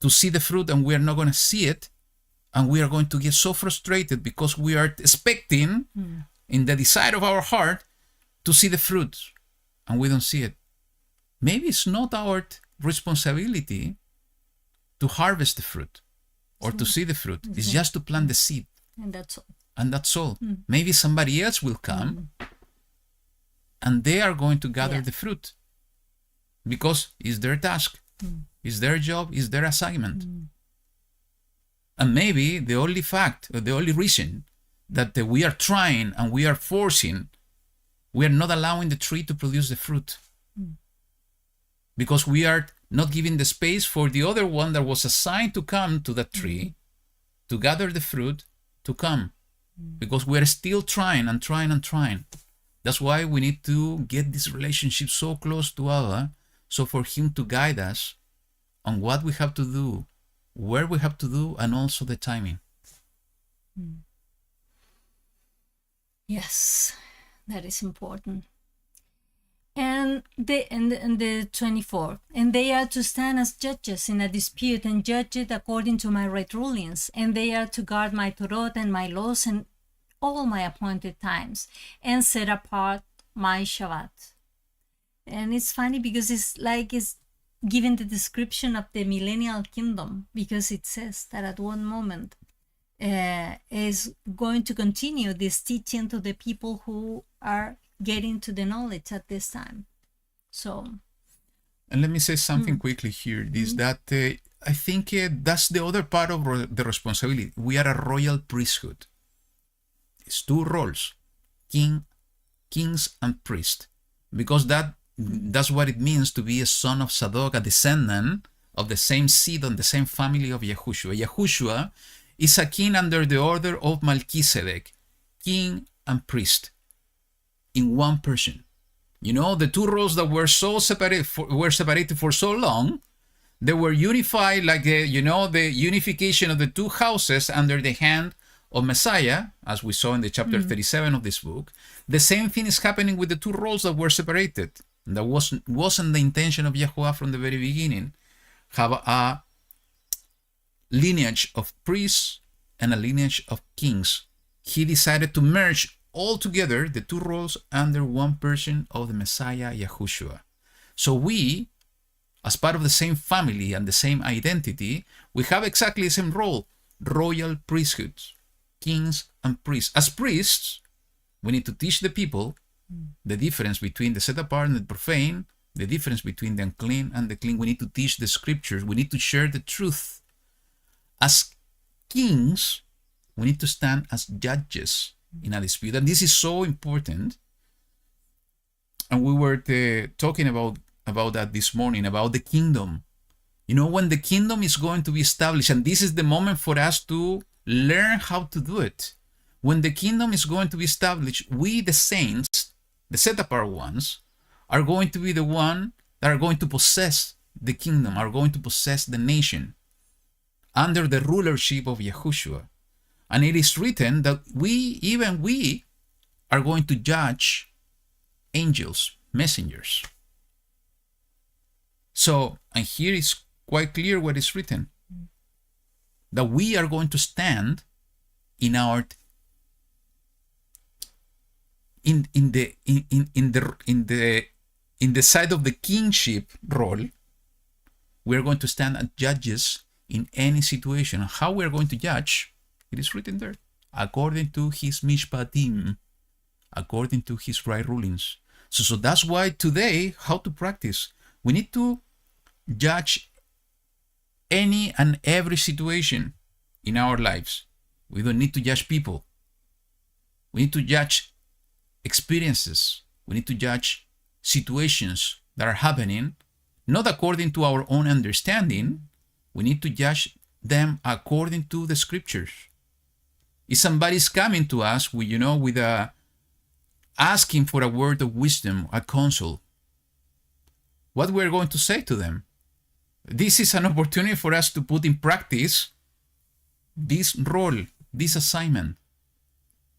to see the fruit and we are not going to see it, and we are going to get so frustrated because we are expecting in the desire of our heart to see the fruit, and we don't see it. Maybe it's not our responsibility to harvest the fruit or to see the fruit. It's just to plant the seed. And that's all. And that's all. Maybe somebody else will come and they are going to gather the fruit, because it's their task, it's their job, it's their assignment. And maybe the only fact, or the only reason that we are trying and we are forcing, we are not allowing the tree to produce the fruit, because we are not giving the space for the other one that was assigned to come to that tree to gather the fruit to come, because we're still trying and trying and trying. That's why we need to get this relationship so close to Allah, so for Him to guide us on what we have to do, where we have to do, and also the timing. Yes, that is important. And the 24, and they are to stand as judges in a dispute and judge it according to my right rulings, and they are to guard my Torah and my laws and all my appointed times, and set apart my Shabbat. And it's funny because it's like it's given the description of the millennial kingdom, because it says that at one moment is going to continue this teaching to the people who are getting to the knowledge at this time. So, and let me say something quickly here, is that I think that's the other part of the responsibility. We are a royal priesthood. It's two roles, kings and priest, because that's what it means to be a son of Tsadoq, a descendant of the same seed and the same family of YaHuWaH. YaHuWaH is a king under the order of Melchizedek, king and priest, in one person. You know, the two roles that were separated for so long, they were unified, like the unification of the two houses under the hand of Messiah, as we saw in the chapter 37 of this book. The same thing is happening with the two roles that were separated. That wasn't the intention of YaHuWaH from the very beginning. Have a lineage of priests and a lineage of kings. He decided to merge all together the two roles under one person of the Messiah, YaHuWaH. So we, as part of the same family and the same identity, we have exactly the same role, royal priesthoods, kings and priests. As priests, we need to teach the people the difference between the set apart and the profane, the difference between the unclean and the clean. We need to teach the scriptures. We need to share the truth. As kings, we need to stand as judges in a dispute. And this is so important. And we were talking about that this morning, about the kingdom. You know, when the kingdom is going to be established, and this is the moment for us to learn how to do it. When the kingdom is going to be established, we, the saints, the set-apart ones, are going to be the one that are going to possess the kingdom, are going to possess the nation under the rulership of YaHuWaH. And it is written that we are going to judge angels, messengers. So, and here is quite clear what is written, that we are going to stand in our in the side of the kingship role. We are going to stand as judges in any situation. How we are going to judge, it is written there, according to his mishpatim, according to his right rulings. So that's why today, how to practice, we need to judge any and every situation in our lives. We don't need to judge people. We need to judge experiences. We need to judge situations that are happening, not according to our own understanding. We need to judge them according to the scriptures. If somebody's coming to us with asking for a word of wisdom, a counsel, what we're going to say to them? This is an opportunity for us to put in practice this role, this assignment.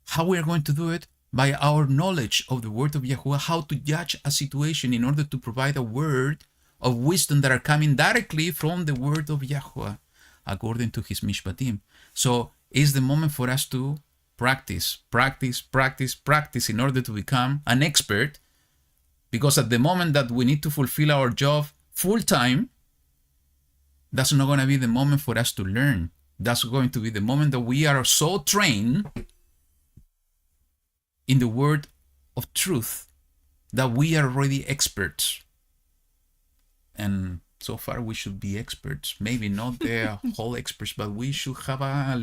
How we are going to do it? By our knowledge of the word of YaHuWaH, how to judge a situation in order to provide a word of wisdom that are coming directly from the word of YaHuWaH, according to his mishpatim. So it's the moment for us to practice in order to become an expert, because at the moment that we need to fulfill our job full time, that's not going to be the moment for us to learn. That's going to be the moment that we are so trained in the word of truth that we are already experts. And so far we should be experts. Maybe not the whole experts, but we should have a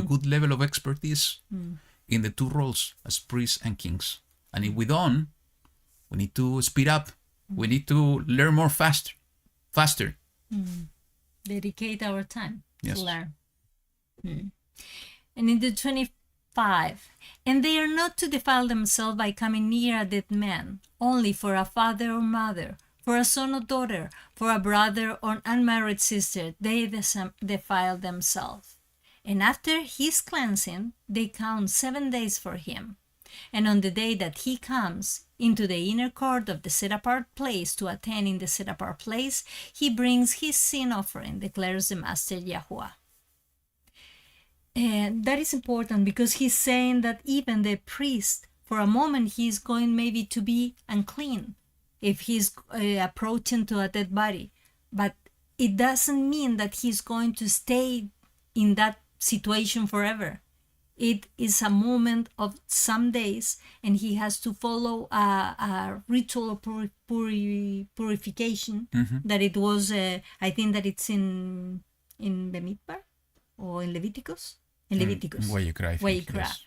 good level of expertise in the two roles as priests and kings. And if we don't, we need to speed up. We need to learn more faster. Dedicate our time to learn. And in the 25, and they are not to defile themselves by coming near a dead man, only for a father or mother, for a son or daughter, for a brother or unmarried sister, they defile themselves. And after his cleansing, they count 7 days for him. And on the day that he comes into the inner court of the set-apart place to attend in the set-apart place, he brings his sin offering, declares the Master YaHuWaH. And that is important because he's saying that even the priest, for a moment, he's going maybe to be unclean if he's approaching to a dead body. But it doesn't mean that he's going to stay in that situation forever. It is a moment of some days, and he has to follow a ritual of purification. That it was, I think that it's in Bemidbar or in Leviticus. In Leviticus. YaHuWaH. Yes.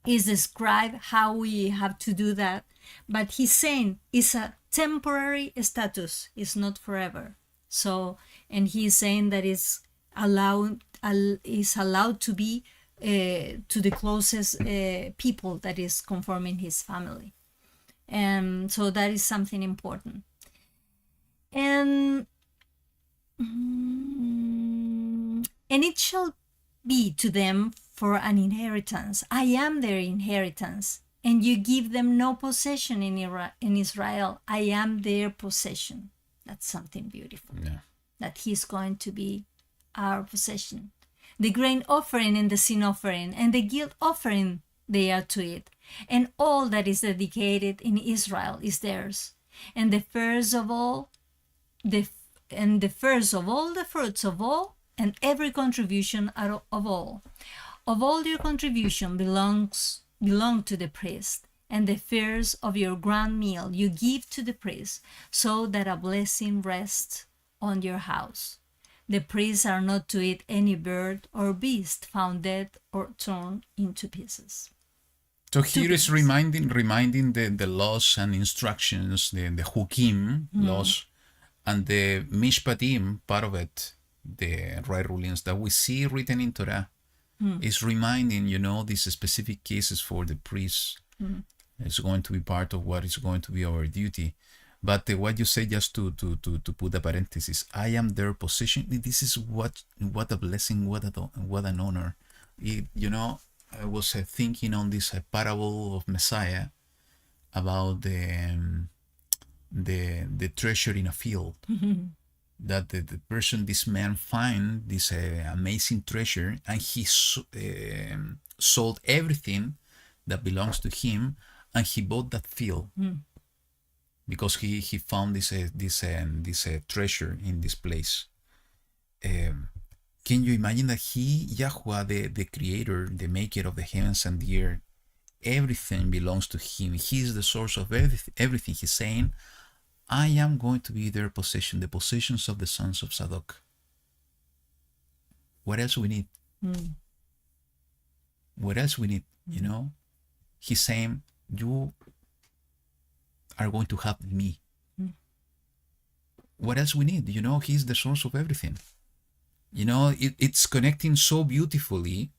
Is described how we have to do that. But he's saying it's a temporary status, it's not forever. So, and he's saying that it's allowed to be to the closest people that is conforming his family. And so that is something important. And it shall be to them for an inheritance. I am their inheritance, and you give them no possession in Israel. I am their possession. That's something beautiful. Yeah. That he's going to be our possession. The grain offering and the sin offering and the guilt offering, they are to it. And all that is dedicated in Israel is theirs. And the first of all, the fruits of all, and every contribution of all your contribution belong to the priest, and the first of your grand meal you give to the priest, so that a blessing rests on your house. The priests are not to eat any bird or beast found dead or torn into pieces. So here is reminding the laws and instructions, the Hukim laws, and the Mishpatim, part of it, the right rulings that we see written in Torah, is reminding, these specific cases for the priests. It's going to be part of what is going to be our duty. But what you say, just to put a parenthesis, I am their possession. This is what a blessing, what an honor. I was thinking on this parable of Messiah about the treasure in a field. That the person, this man, find this amazing treasure, and he sold everything that belongs to him, and he bought that field because he found this treasure in this place. Can you imagine that YaHuWaH, the creator, the maker of the heavens and the earth, everything belongs to him. He is the source of everything. He's saying, I am going to be their possession, the possessions of the Sons of Tsadoq. What else we need? What else we need? He's saying, you are going to have me. What else we need? He's the source of everything. It's connecting so beautifully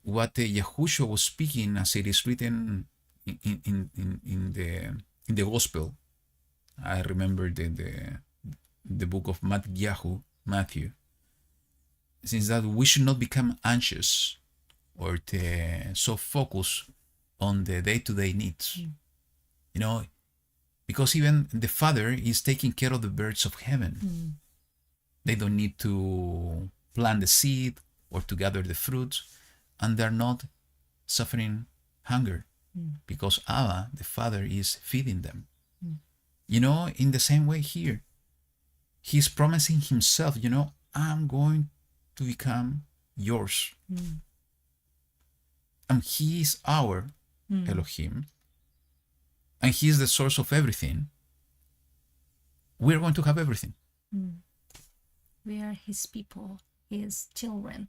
what Yahushua was speaking, as it is written in the gospel. I remember the book of Matthew. Since that we should not become anxious or so focused on the day-to-day needs. Because even the Father is taking care of the birds of heaven. They don't need to plant the seed or to gather the fruits, and they're not suffering hunger because Abba, the Father, is feeding them. In the same way here, he's promising himself, I'm going to become yours. And he is our Elohim, and he is the source of everything. We're going to have everything. We are his people, his children.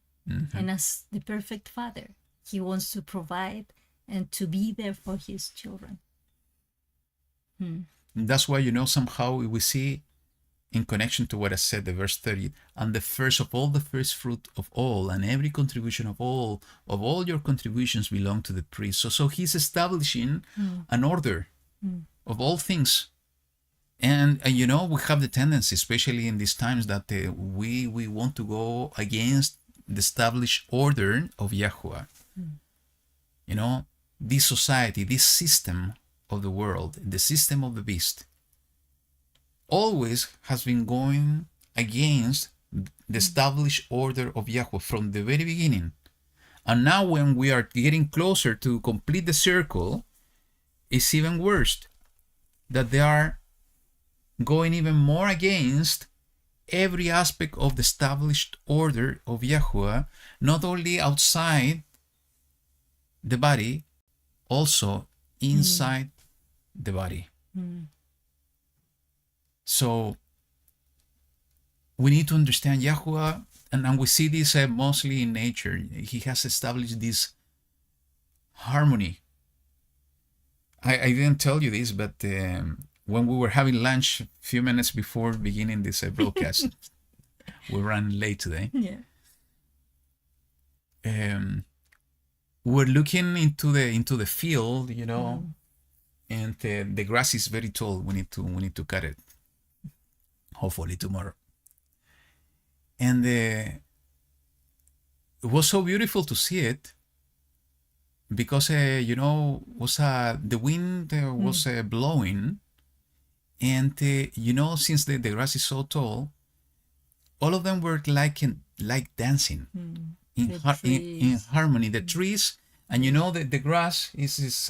And as the perfect Father, he wants to provide and to be there for his children. That's why, somehow we see in connection to what I said, the verse 30, and the first of all, the first fruit of all, and every contribution of all your contributions belong to the priest. So he's establishing an order of all things. And you know, we have the tendency, especially in these times, that we want to go against the established order of YaHuWaH. You know, this society, this system of the world, the system of the beast, always has been going against the established order of YaHuWaH from the very beginning. And now when we are getting closer to complete the circle, it's even worse, that they are going even more against every aspect of the established order of YaHuWaH, not only outside the body, also inside the body. So we need to understand YaHuWaH, and we see this mostly in nature. He has established this harmony. I didn't tell you this, but when we were having lunch a few minutes before beginning this broadcast, we ran late today. Yeah. We're looking into the field, you know, and the grass is very tall. We need to cut it. Hopefully tomorrow. And it was so beautiful to see it, because you know, was the wind was blowing, and you know, since the grass is so tall, all of them were like dancing in harmony. The trees, and you know, the grass is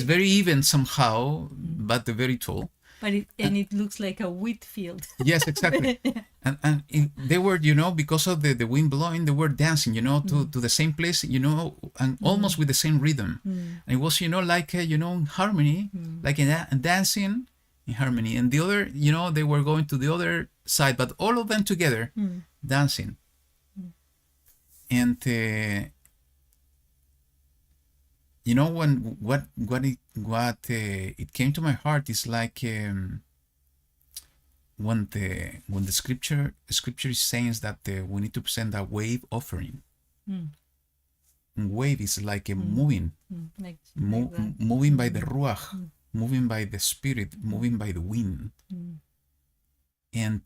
very even somehow, but very tall. But it looks like a wheat field. Yes, exactly. And they were, you know, because of the wind blowing, they were dancing, you know, to the same place, you know, and almost with the same rhythm. And it was, you know, like, you know, harmony, like dancing in harmony. And the other, you know, they were going to the other side, but all of them together dancing. And you know, what it came to my heart is like when the scripture is saying that we need to present a wave offering. And wave is like a moving, moving by the ruach, moving by the spirit, moving by the wind. And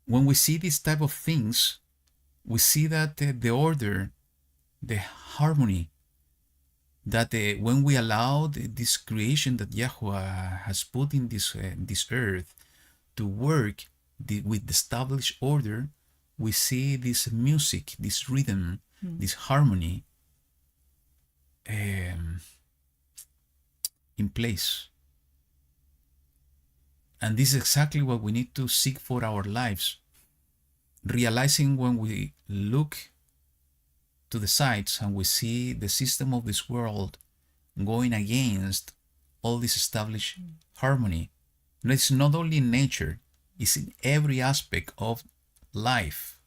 when we see these type of things, we see that the order, the harmony, that when we allow this creation that YaHuWaH has put in this earth to work with the established order, we see this music, this rhythm, this harmony in place. And this is exactly what we need to seek for our lives, realizing when we look to the sides and we see the system of this world going against all this established harmony. And it's not only in nature, it's in every aspect of life.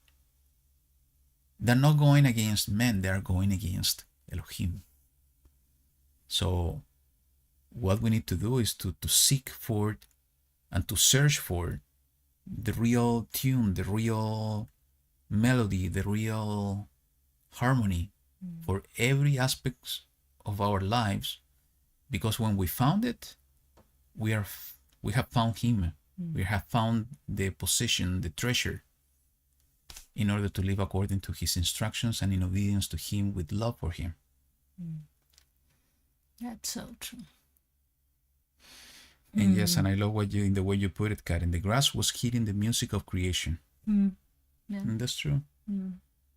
They're not going against men, they are going against Elohim. So what we need to do is to seek for and to search for the real tune, the real melody, the real harmony for every aspect of our lives, because when we found it, we have found Him. We have found the possession, the treasure, in order to live according to His instructions and in obedience to Him with love for Him. That's so true. And yes, and I love the way you put it, Karen. The grass was hearing the music of creation. Yeah. And that's true.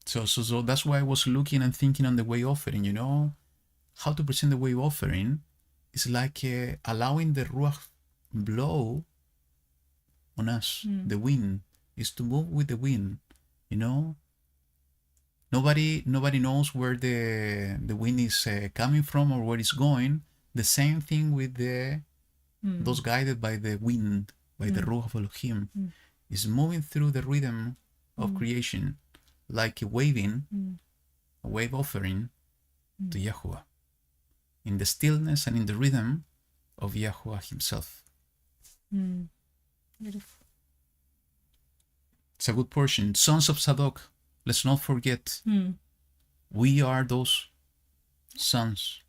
So that's why I was looking and thinking on the way offering, you know, how to present the way offering is like allowing the ruach blow on us. The wind is to move with the wind, you know. Nobody knows where the wind is coming from or where it's going. The same thing with those guided by the wind, by the ruach of Elohim, is moving through the rhythm of creation, like a waving, a wave offering to YaHuWaH, in the stillness and in the rhythm of YaHuWaH Himself. Beautiful. It's a good portion. Sons of Tsadoq. Let's not forget. We are those sons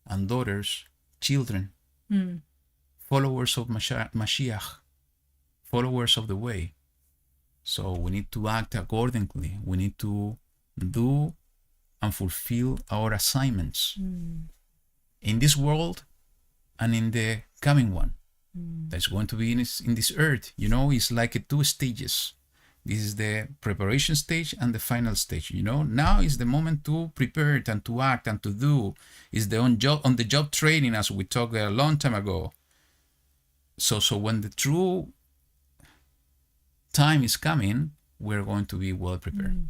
and daughters, children, followers of Mashiach, followers of the way. So we need to act accordingly. We need to do and fulfill our assignments in this world and in the coming one. That's going to be in this earth. You know, it's like 2 stages. This is the preparation stage and the final stage. You know, now is the moment to prepare and to act and to do. It's the on the job training, as we talked a long time ago. So when the true time is coming, we're going to be well prepared.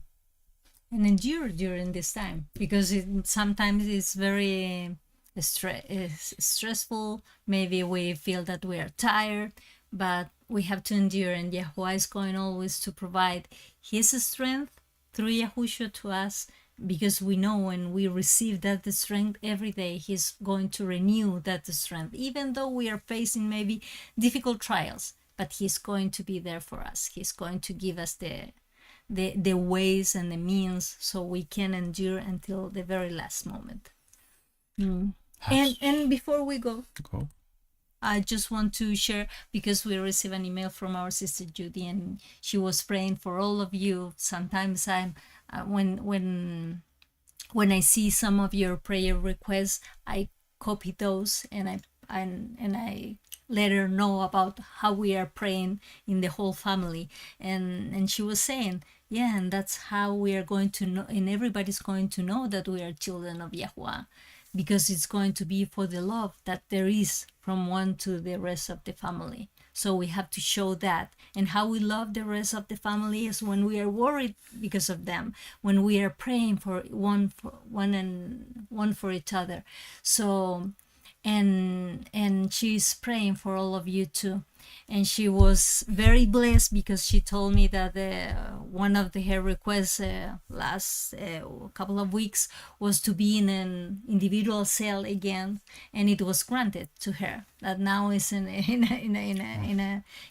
And endure during this time, because sometimes it's very stressful. Maybe we feel that we are tired, but we have to endure, and YaHuWaH is going always to provide his strength through Yahushua to us, because we know when we receive that strength every day, he's going to renew that strength, even though we are facing maybe difficult trials, but he's going to be there for us. He's going to give us the ways and the means so we can endure until the very last moment. And before we go, I just want to share, because we received an email from our sister Judy, and she was praying for all of you. Sometimes I'm when I see some of your prayer requests, I copy those and I let her know about how we are praying in the whole family. And she was saying, yeah, and that's how we are going to know, and everybody's going to know that we are children of YaHuWaH, because it's going to be for the love that there is from one to the rest of the family. So we have to show that. And how we love the rest of the family is when we are worried because of them, when we are praying for one for each other. So and she's praying for all of you too. And she was very blessed, because she told me that one of her requests last couple of weeks was to be in an individual cell again, and it was granted to her. That now is in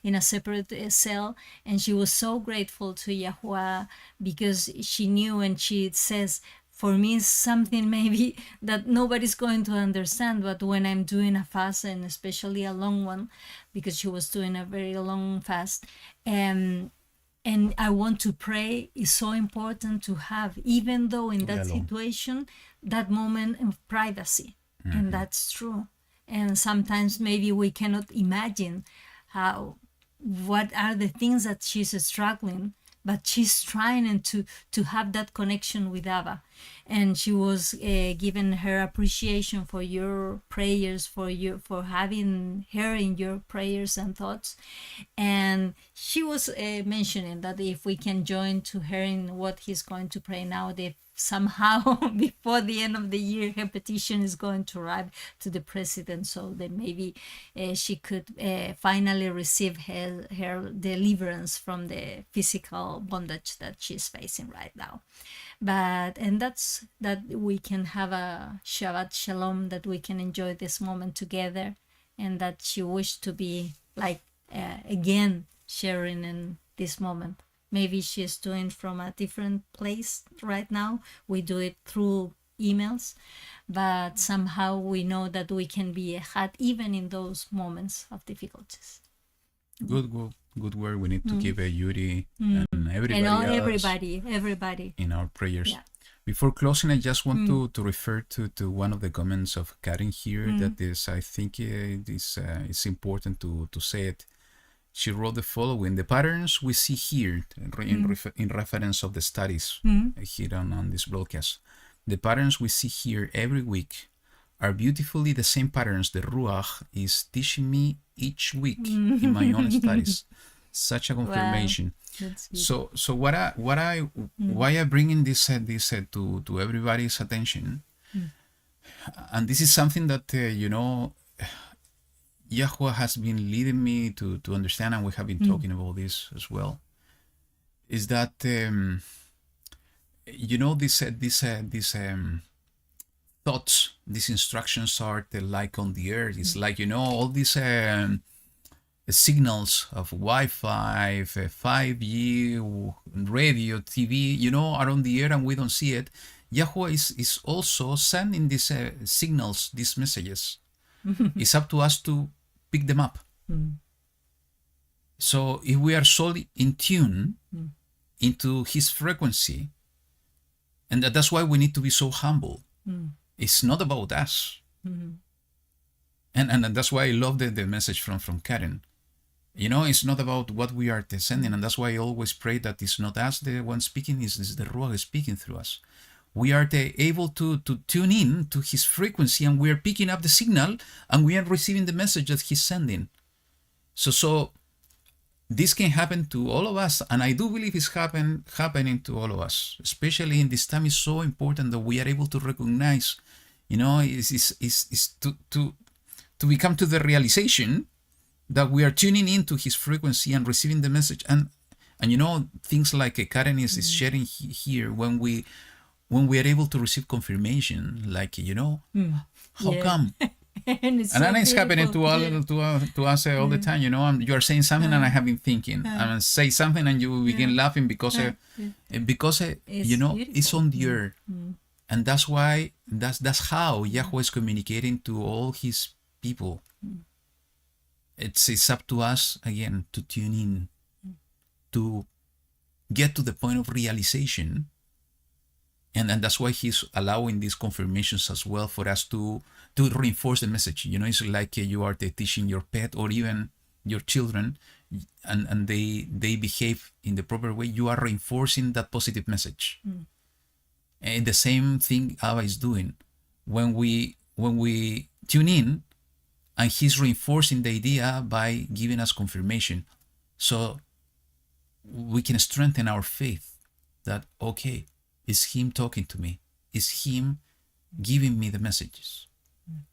a separate cell, and she was so grateful to YaHuWaH, because she knew, and she says, for me, it's something maybe that nobody's going to understand, but when I'm doing a fast, and especially a long one, because she was doing a very long fast, and I want to pray, is so important to have, even though in that situation, that moment of privacy. And that's true. And sometimes maybe we cannot imagine what are the things that she's struggling, but she's trying to have that connection with Abba. And she was giving her appreciation for your prayers, for having her in your prayers and thoughts. And she was mentioning that if we can join to her in what he's going to pray now, that somehow before the end of the year her petition is going to arrive to the president, so that maybe she could finally receive her deliverance from the physical bondage that she's facing right now. And that's that we can have a Shabbat Shalom, that we can enjoy this moment together, and that she wished to be like again sharing in this moment. Maybe she's doing from a different place right now. We do it through emails, but somehow we know that we can be Echad even in those moments of difficulties. Good word. We need to keep Yuri and everybody else everybody in our prayers. Yeah. Before closing, I just want to refer to one of the comments of Karen here. That is, I think it's important to say it. She wrote the following: the patterns we see here, in reference of the studies here on this broadcast, the patterns we see here every week are beautifully the same patterns the Ruach is teaching me each week in my own studies. Such a confirmation. Wow. So why I bringing this to everybody's attention, and this is something that YaHuWaH has been leading me to understand, and we have been talking about this as well, is that these thoughts, these instructions are like on the earth. It's like all these signals of Wi-Fi, 5G, radio, TV, around the air and we don't see it. YaHuWaH is also sending these signals, these messages. It's up to us to pick them up. So if we are solely in tune into his frequency, and that's why we need to be so humble. It's not about us. And that's why I love the message from Karen. It's not about what we are sending, and that's why I always pray that it's not us the one speaking, it's the Ruach speaking through us. We are able to tune in to his frequency, and we are picking up the signal, and we are receiving the message that he's sending. So this can happen to all of us, and I do believe it's happening to all of us. Especially in this time, it's so important that we are able to recognize, is to become to the realization that we are tuning into his frequency and receiving the message, and things like Karen is sharing here, when we are able to receive confirmation, like how come? and then it's happening to us all the time. You are saying something and I have been thinking. And say something and you begin laughing because it's on the earth, and that's why that's how YaHuWaH is communicating to all his people. It's up to us again to tune in, to get to the point of realization, and that's why he's allowing these confirmations as well for us to reinforce the message. It's like you are teaching your pet or even your children, and they behave in the proper way. You are reinforcing that positive message. And the same thing Abba is doing when we tune in, and he's reinforcing the idea by giving us confirmation, so we can strengthen our faith that, okay, it's him talking to me, it's him giving me the messages.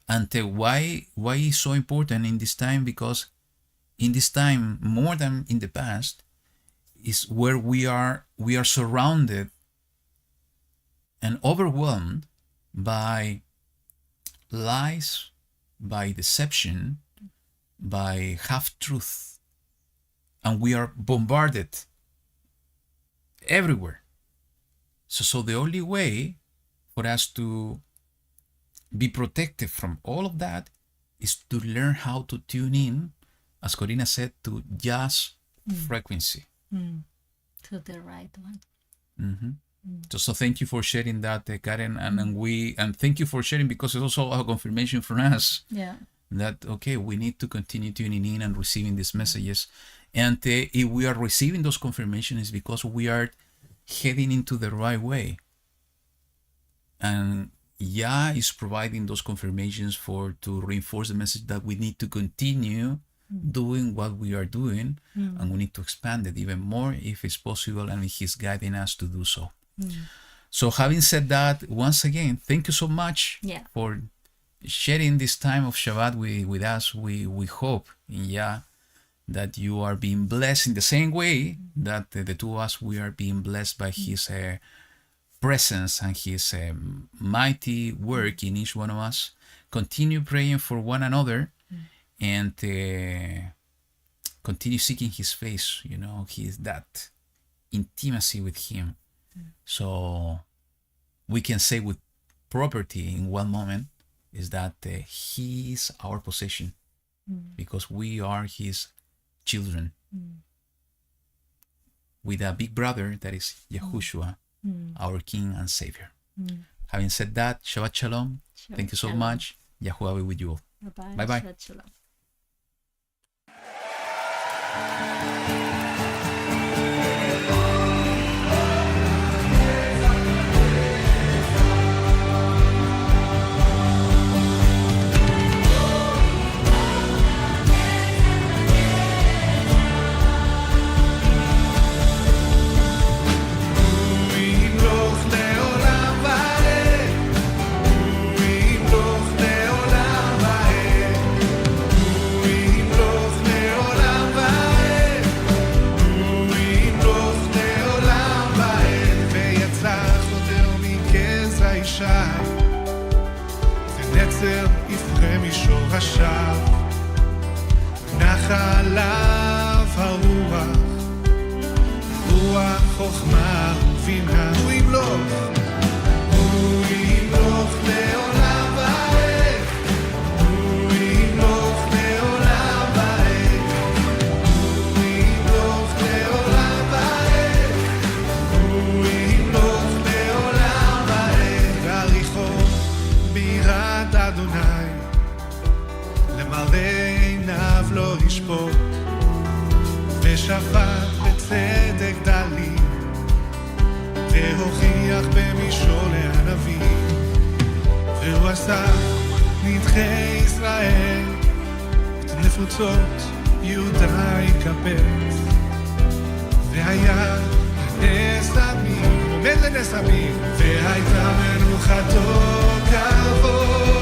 And why it's so important in this time? Because in this time, more than in the past, is where we are surrounded and overwhelmed by lies, by deception, by half-truth, and we are bombarded everywhere. So the only way for us to be protected from all of that is to learn how to tune in, as Corina said, to just frequency. To the right one. So thank you for sharing that, Karen, and thank you for sharing, because it's also a confirmation for us that, okay, we need to continue tuning in and receiving these messages. And if we are receiving those confirmations, it's because we are heading into the right way. And Yah is providing those confirmations to reinforce the message that we need to continue doing what we are doing, and we need to expand it even more if it's possible, and he's guiding us to do so. So having said that, once again, thank you so much for sharing this time of Shabbat with us. We hope in Yah that you are being blessed in the same way that the two of us, we are being blessed by his presence and his mighty work in each one of us. Continue praying for one another, and continue seeking his face. His that intimacy with him. So we can say with property in one moment is that he is our possession, because we are his children, with a big brother that is Yahushua, our King and Savior. Having said that, Shabbat Shalom. Thank you so much. YaHuWaH be with you all. Bye-bye. Shabbat Shalom. עליו הרוח, רוח חוכמה ובינה. הוא ימלוך לעולם ועד, הוא ימלוך לעולם ועד, הוא ימלוך לעולם ועד, הוא ימלוך לעולם ועד. הריחו בירת אדוני, למראה עיניו לא ישפוט, ושפט בצדק דלים, והוכיח במשעול הענבים. והוא עשה נדחי ישראל, את נפוצות יהודה יקבץ. והיה לנס עמים, עומד לנס עמים, והייתה מנוחתו כבוד.